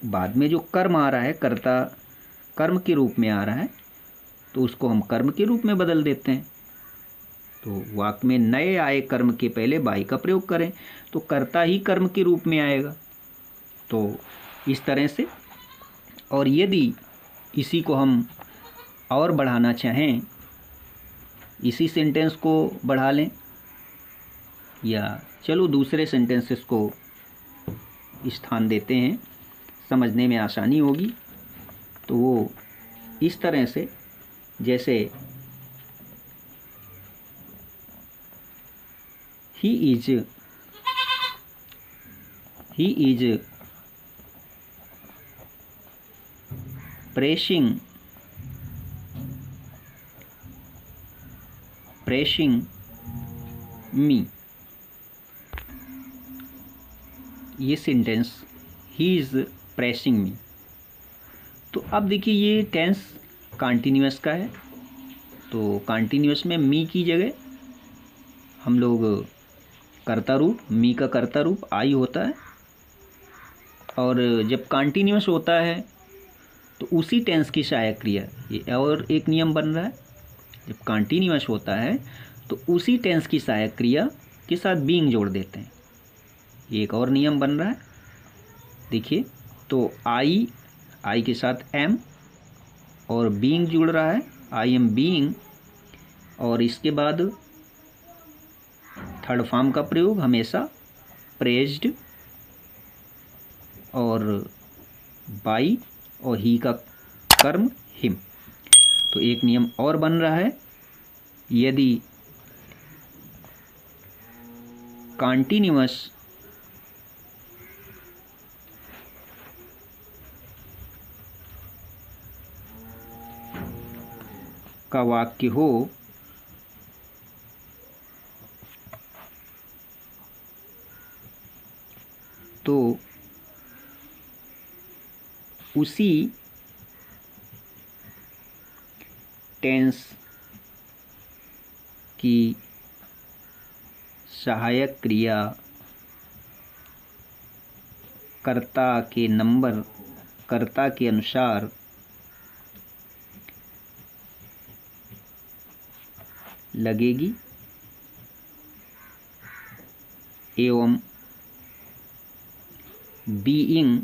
बाद में जो कर्म आ रहा है, कर्ता कर्म के रूप में आ रहा है, तो उसको हम कर्म के रूप में बदल देते हैं। तो वाक्य में नए आए कर्म के पहले बाई का प्रयोग करें तो कर्ता ही कर्म के रूप में आएगा। तो इस तरह से, और यदि इसी को हम और बढ़ाना चाहें, इसी सेंटेंस को बढ़ा लें, या चलो दूसरे सेंटेंसेस को स्थान देते हैं, समझने में आसानी होगी। तो वो इस तरह से, जैसे he is pressing me, ये सेंटेंस ही इज प्रेसिंग मी। तो अब देखिए ये टेंस कॉन्टिन्यूअस का है, तो कॉन्टिन्यूअस में मी की जगह हम लोग कर्ता रूप, मी का कर्ता रूप आई होता है। और जब कॉन्टिन्यूअस होता है तो उसी टेंस की सहायक क्रिया, ये और एक नियम बन रहा है, जब कॉन्टिन्यूअस होता है तो उसी टेंस की सहायक क्रिया के साथ बीइंग जोड़ देते हैं। ये एक और नियम बन रहा है, देखिए। तो आई के साथ एम और बीइंग जुड़ रहा है, आई एम बीइंग, और इसके बाद थर्ड फॉर्म का प्रयोग हमेशा प्रेज्ड और बाई और ही का कर्म हिम। तो एक नियम और बन रहा है, यदि कॉन्टिन्यूअस का वाक्य हो तो उसी टेंस की सहायक क्रिया कर्ता के नंबर, कर्ता के अनुसार लगेगी एवं बीइंग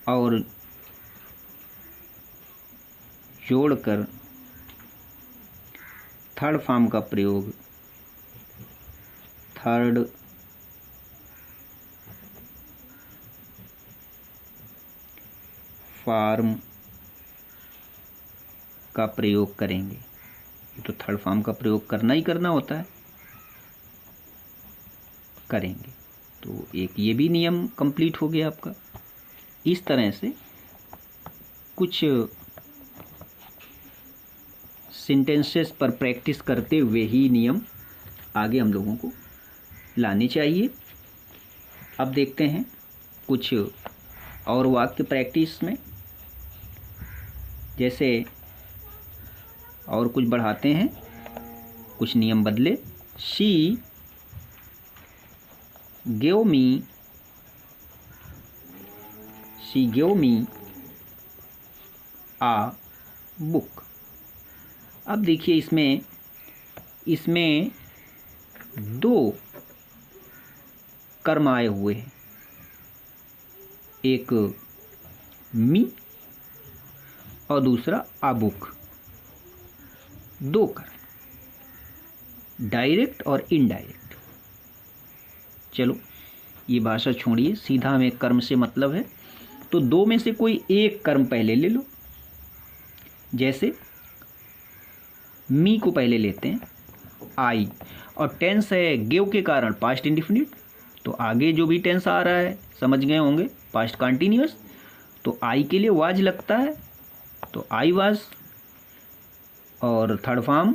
और जोड़कर थर्ड फॉर्म का प्रयोग थर्ड फॉर्म का प्रयोग करेंगे। तो थर्ड फॉर्म का प्रयोग करना ही करना होता है, करेंगे। तो एक ये भी नियम कंप्लीट हो गया आपका। इस तरह से कुछ सेंटेंसेस पर प्रैक्टिस करते हुए ही नियम आगे हम लोगों को लाने चाहिए। अब देखते हैं कुछ और वाक्य प्रैक्टिस में, जैसे और कुछ बढ़ाते हैं, कुछ नियम बदले। She give me a book. अब देखिए इसमें दो कर्म आए हुए हैं, एक मी और दूसरा आ बुक। दो कर्म, डायरेक्ट और इनडायरेक्ट। चलो ये भाषा छोड़िए, सीधा हमें कर्म से मतलब है। तो दो में से कोई एक कर्म पहले ले लो। जैसे मी को पहले लेते हैं, आई, और टेंस है गिव के कारण पास्ट इंडिफिनिट, तो आगे जो भी टेंस आ रहा है समझ गए होंगे, पास्ट कंटिन्यूअस। तो आई के लिए वाज लगता है, तो आई वाज। और थर्ड फॉर्म,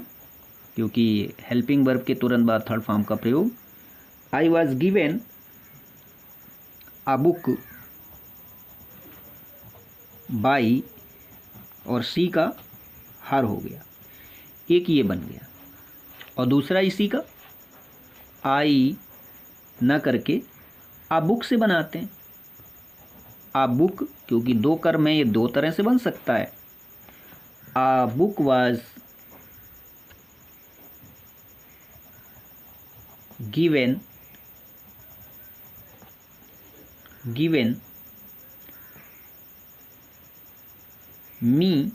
क्योंकि हेल्पिंग वर्ब के तुरंत बाद थर्ड फॉर्म का प्रयोग, I was given a book by, और सी का हर हो गया, एक ये बन गया। और दूसरा इसी का आई न करके आ बुक से बनाते हैं। आ बुक, क्योंकि दो कर्म है, ये दो तरह से बन सकता है। आ बुक वाज गिवेन मी,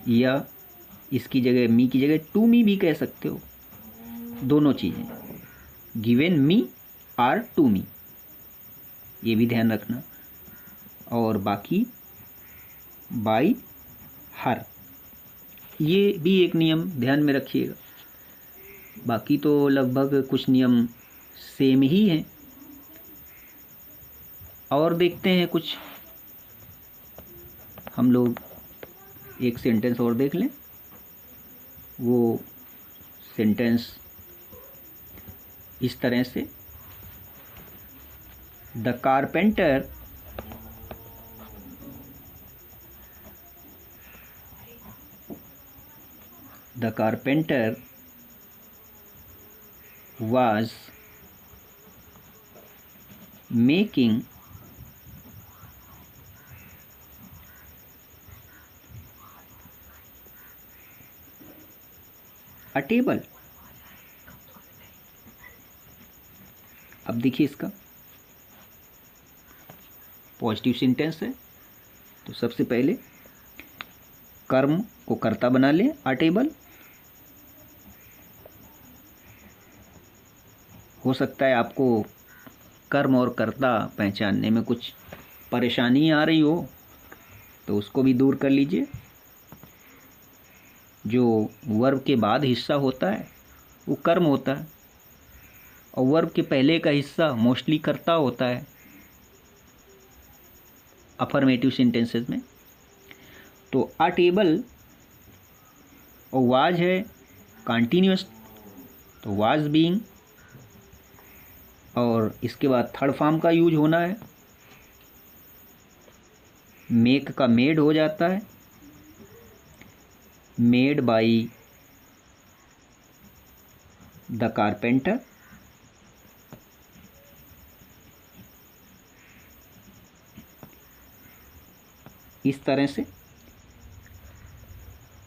या इसकी जगह मी की जगह टू मी भी कह सकते हो, दोनों चीज़ें, given me or to me, ये भी ध्यान रखना। और बाकी बाई हर, ये भी एक नियम ध्यान में रखिएगा। बाकी तो लगभग कुछ नियम सेम ही हैं। और देखते हैं कुछ, हम लोग एक सेंटेंस और देख लें। वो सेंटेंस इस तरह से, the carpenter was making a table। अब देखिए इसका पॉजिटिव सेंटेंस है, तो सबसे पहले कर्म को कर्ता बना लें, आ टेबल। हो सकता है आपको कर्म और कर्ता पहचानने में कुछ परेशानी आ रही हो, तो उसको भी दूर कर लीजिए। जो वर्ब के बाद हिस्सा होता है वो कर्म होता है, और वर्ब के पहले का हिस्सा मोस्टली कर्ता होता है अफर्मेटिव सेंटेंसेस में। तो आ टेबल और वाज है कंटिन्यूअस, तो वाज बीइंग, और इसके बाद थर्ड फॉर्म का यूज होना है, मेक का मेड हो जाता है, मेड बाई द कारपेंटर। इस तरह से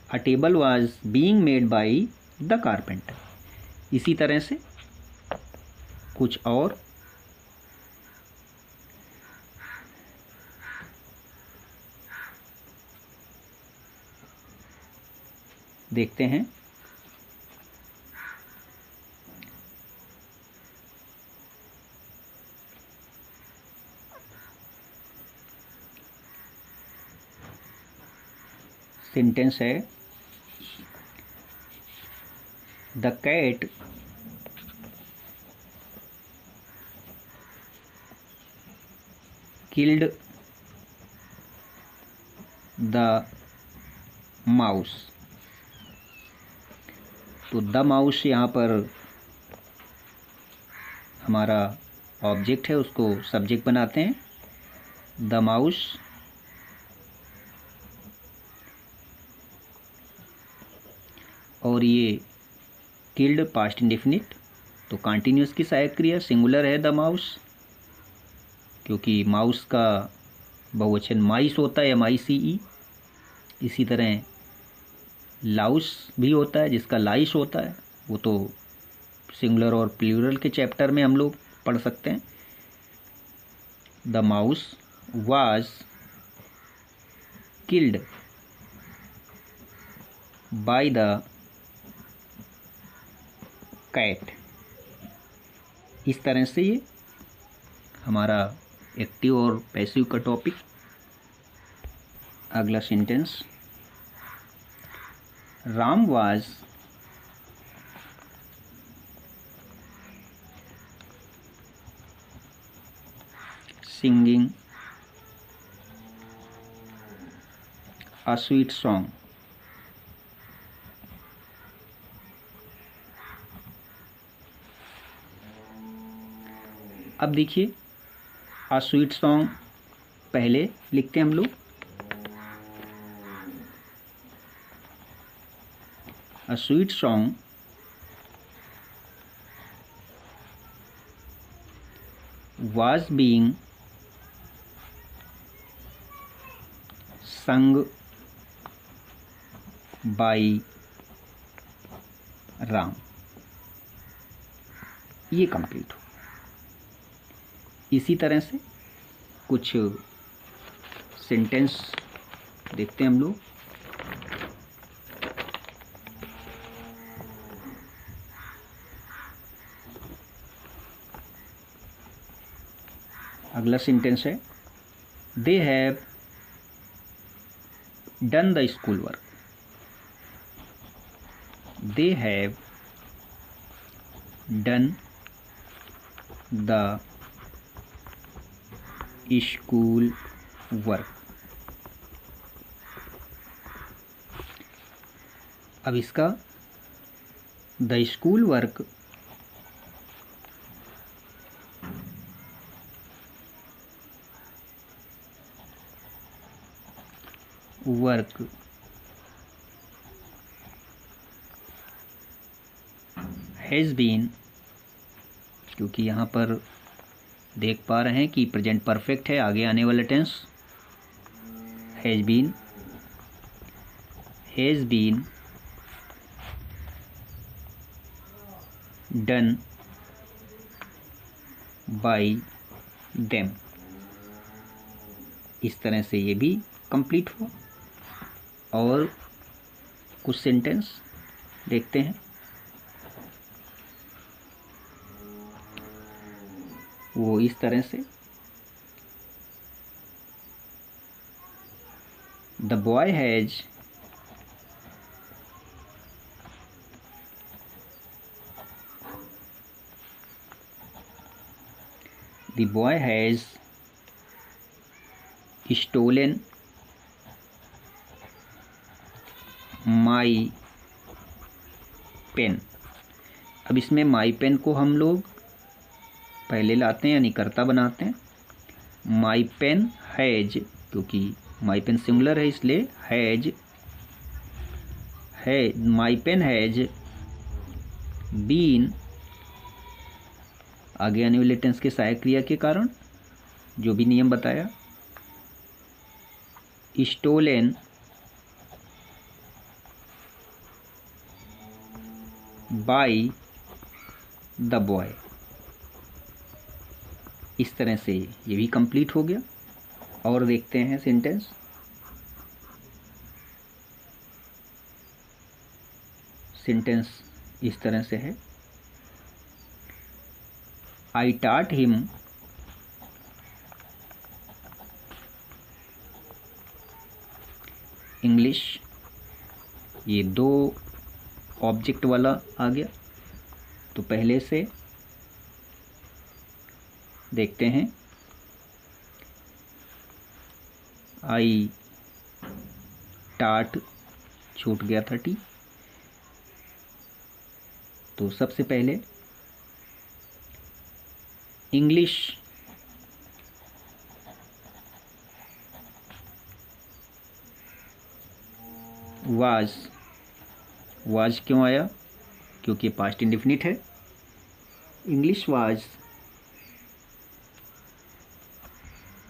a table was being made by the carpenter. इसी तरह से कुछ और देखते हैं। सेंटेंस है the cat killed the mouse. तो द माउस यहाँ पर हमारा ऑब्जेक्ट है, उसको सब्जेक्ट बनाते हैं द माउस। और ये किल्ड पास्ट इंडेफिनिट, तो कंटिन्यूस की सहायक क्रिया सिंगुलर है द माउस, क्योंकि माउस का बहुवचन माइस होता है MICE। इसी तरह लाउस भी होता है जिसका लाइस होता है, वो तो सिंगुलर और प्लूरल के चैप्टर में हम लोग पढ़ सकते हैं। The mouse was killed by the cat. इस तरह से ये हमारा एक्टिव और पैसिव का टॉपिक। अगला sentence, Ram was singing a sweet song. अब देखिए, अ स्वीट सॉन्ग पहले लिखते हैं हम लोग, a sweet song was being sung by Ram. ये कंप्लीट हो। इसी तरह से कुछ सेंटेंस देखते हैं हम लोग। अगला सेंटेंस है they have done the school work. They have done the school work. अब इसका the school work work has been, क्योंकि यहाँ पर देख पा रहे हैं कि प्रेजेंट परफेक्ट है, आगे आने वाला tense has been done by them. इस तरह से ये भी कंप्लीट हुआ। और कुछ सेंटेंस देखते हैं। वो इस तरह से, the boy has stolen my pen. अब इसमें माई पेन को हम लोग पहले लाते हैं, यानी कर्ता बनाते हैं। माई पेन हैज, क्योंकि माई पेन सिंगुलर है इसलिए हैज है। माई पेन हैज बीन, आगे आने वाले टेंस के सहायक क्रिया के कारण जो भी नियम बताया, स्टोलन बाय द बॉय। इस तरह से ये भी कंप्लीट हो गया। और देखते हैं सेंटेंस। सेंटेंस इस तरह से है, आई टॉट हिम इंग्लिश ये 2 ऑब्जेक्ट वाला आ गया। तो पहले से देखते हैं, आई टाट छूट गया था टी। तो सबसे पहले इंग्लिश वाज क्यों आया? क्योंकि पास्ट इंडेफिनिट है। English was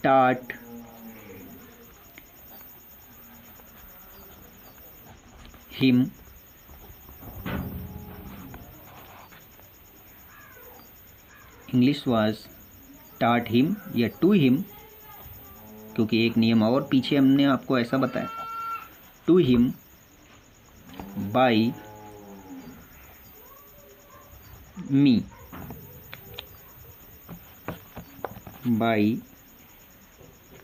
taught him English was taught him या टू हिम, क्योंकि एक नियम और पीछे हमने आपको ऐसा बताया, to him by me, by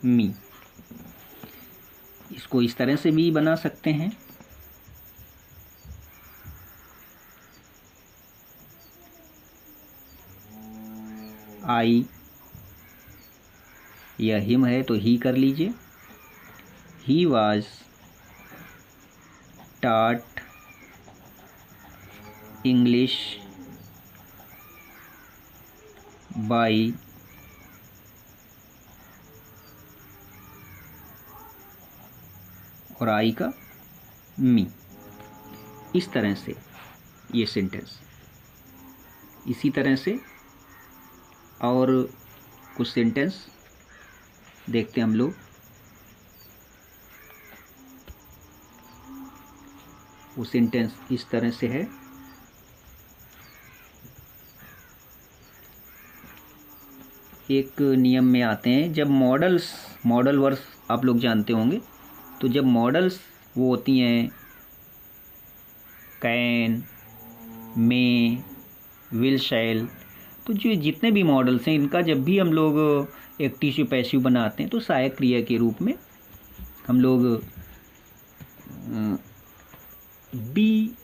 me. इसको इस तरह से भी बना सकते हैं, आई या हिम है तो ही कर लीजिए, ही वाज टाट इंग्लिश बाय और आई का मी। इस तरह से ये सेंटेंस, इसी तरह से और कुछ सेंटेंस देखते हैं हम लोग। वो सेंटेंस इस तरह से है, एक नियम में आते हैं जब मॉडल वर्ड्स आप लोग जानते होंगे। तो जब मॉडल्स वो होती हैं कैन, मे, विल, शैल, तो जो जितने भी मॉडल्स हैं इनका जब भी हम लोग एक्टिव से पैसिव बनाते हैं तो सहायक क्रिया के रूप में हम लोग बी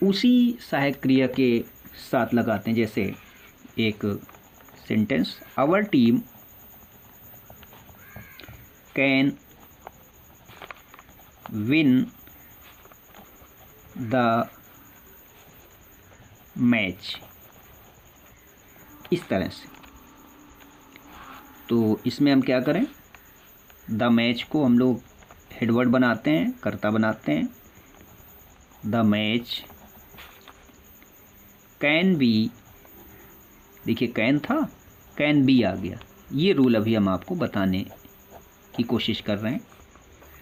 उसी सहायक क्रिया के साथ लगाते हैं। जैसे एक sentence, our team can win the match, इस तरह से। तो इसमें हम क्या करें, द मैच को हम लोग हेडवर्ड बनाते हैं, कर्ता बनाते हैं, द मैच कैन बी, देखिए कैन था, कैन बी आ गया। ये रूल अभी हम आपको बताने की कोशिश कर रहे हैं।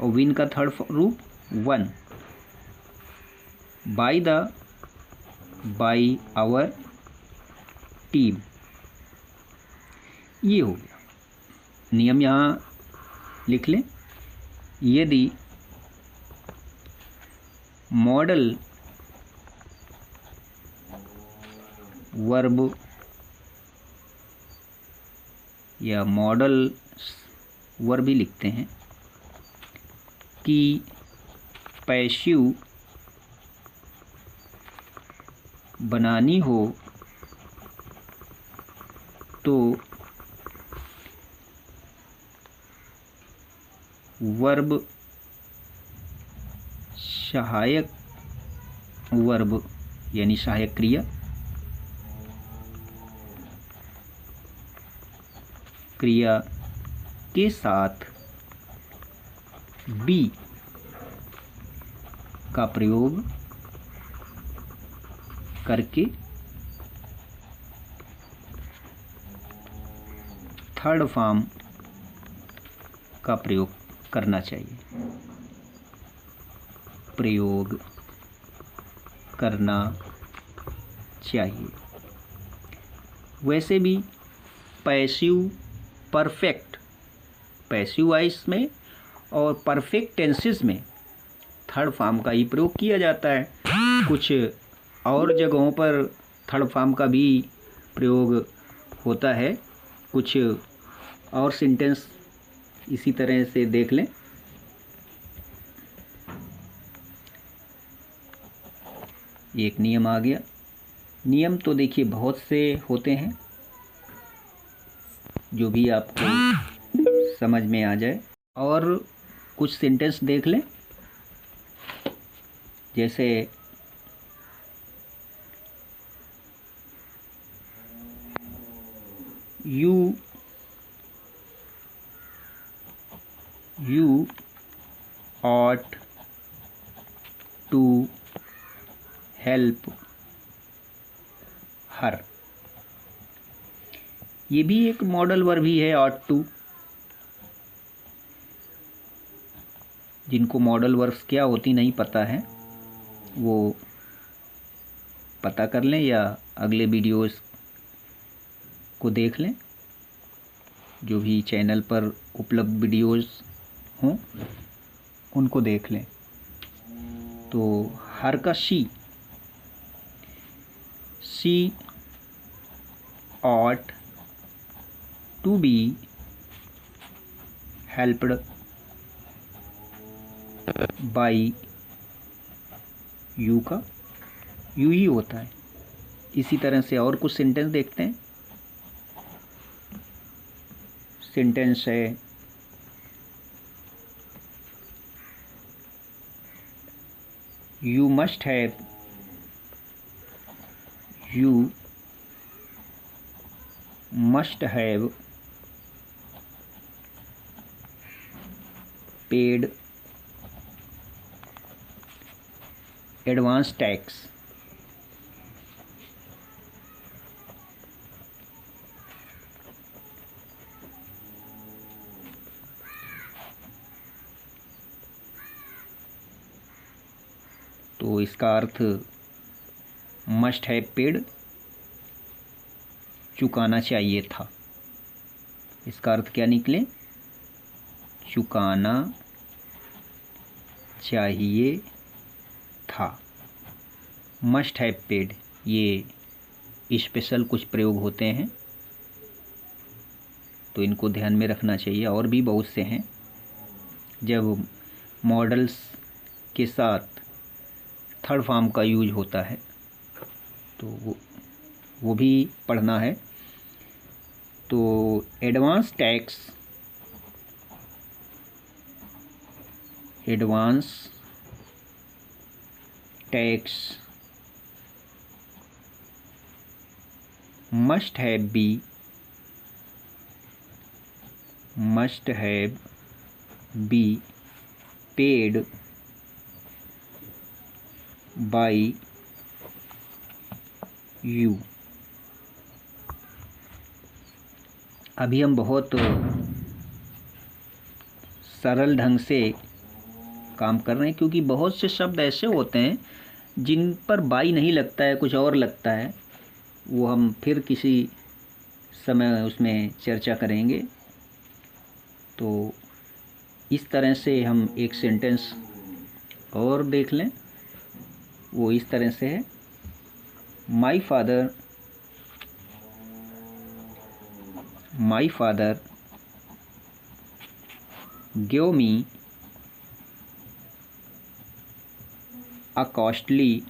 और विन का थर्ड रूप वन, बाय आवर टीम, ये हो गया। नियम यहाँ लिख लें, यदि मॉडल वर्ब या मॉडल वर्ब भी लिखते हैं कि पैसिव बनानी हो तो वर्ब सहायक वर्ब यानी सहायक क्रिया के साथ बी का प्रयोग करके थर्ड फॉर्म का प्रयोग करना चाहिए, प्रयोग करना चाहिए। वैसे भी पैसिव परफेक्ट, पैसिव वॉइस में और परफेक्ट टेंसेस में थर्ड फॉर्म का ही प्रयोग किया जाता है। कुछ और जगहों पर थर्ड फॉर्म का भी प्रयोग होता है। कुछ और सेंटेंस इसी तरह से देख लें। एक नियम आ गया। नियम तो देखिए बहुत से होते हैं, जो भी आपको समझ में आ जाए। और कुछ सेंटेंस देख लें, जैसे you ought to help her। ये भी एक मॉडल वर्ब ही है, ought to। जिनको मॉडल वर्ब्स क्या होती नहीं पता है, वो पता कर लें या अगले वीडियोस को देख लें, जो भी चैनल पर उपलब्ध वीडियोस हों उनको देख लें। तो हर का she ought to be helped by you का यू ही होता है। इसी तरह से और कुछ सेंटेंस देखते हैं। सेंटेंस है you must have paid advance tax. तो इसका अर्थ मस्ट हैव पेड, चुकाना चाहिए था। इसका अर्थ क्या निकले? चुकाना चाहिए था। मस्ट हैव पेड, ये स्पेशल कुछ प्रयोग होते हैं, तो इनको ध्यान में रखना चाहिए। और भी बहुत से हैं, जब मॉडल्स के साथ थर्ड फॉर्म का यूज होता है तो वो भी पढ़ना है। तो advance tax must have be paid by you। अभी हम बहुत सरल ढंग से काम कर रहे हैं, क्योंकि बहुत से शब्द ऐसे होते हैं जिन पर बाई नहीं लगता है, कुछ और लगता है। वो हम फिर किसी समय उसमें चर्चा करेंगे। तो इस तरह से हम एक सेंटेंस और देख लें। वो इस तरह से है, my father give me a costly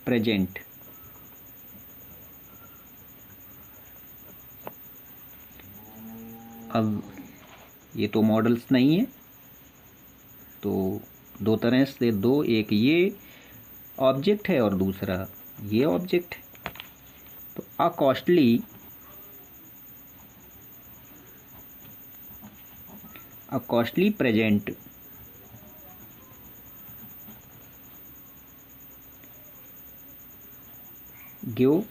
present। अब ये तो मॉडल्स नहीं है, तो दो तरह से एक ये ऑब्जेक्ट है और दूसरा ये ऑब्जेक्ट है। तो अ कॉस्टली प्रेजेंट गिव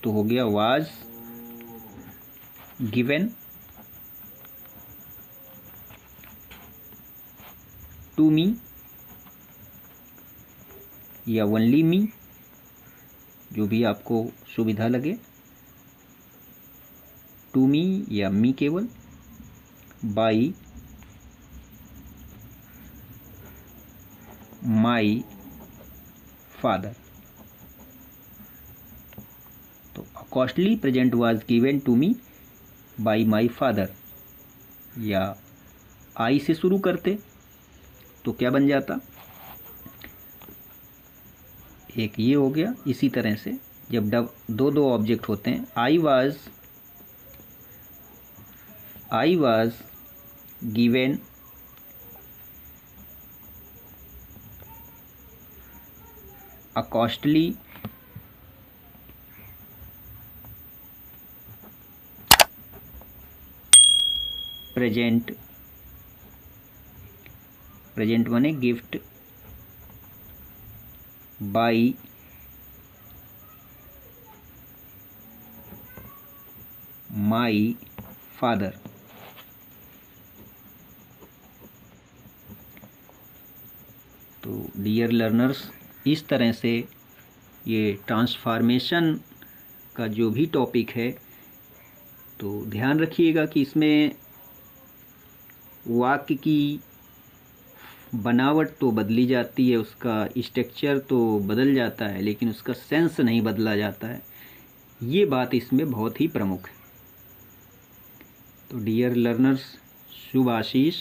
तो हो गया वाज गिवन टू मी या ओनली मी, जो भी आपको सुविधा लगे, टू मी या मी केवल, बाई माई फादर। तो costly present was given to me by my father, या आई से शुरू करते तो क्या बन जाता, एक ये हो गया। इसी तरह से जब दो दो ऑब्जेक्ट होते हैं, I was given a costly present माने गिफ्ट बाय माय फादर। तो डियर लर्नर्स, इस तरह से ये ट्रांसफॉर्मेशन का जो भी टॉपिक है, तो ध्यान रखिएगा कि इसमें वाक्य की बनावट तो बदली जाती है, उसका स्ट्रक्चर तो बदल जाता है, लेकिन उसका सेंस नहीं बदला जाता है। ये बात इसमें बहुत ही प्रमुख है। तो डियर लर्नर्स, शुभ आशीष।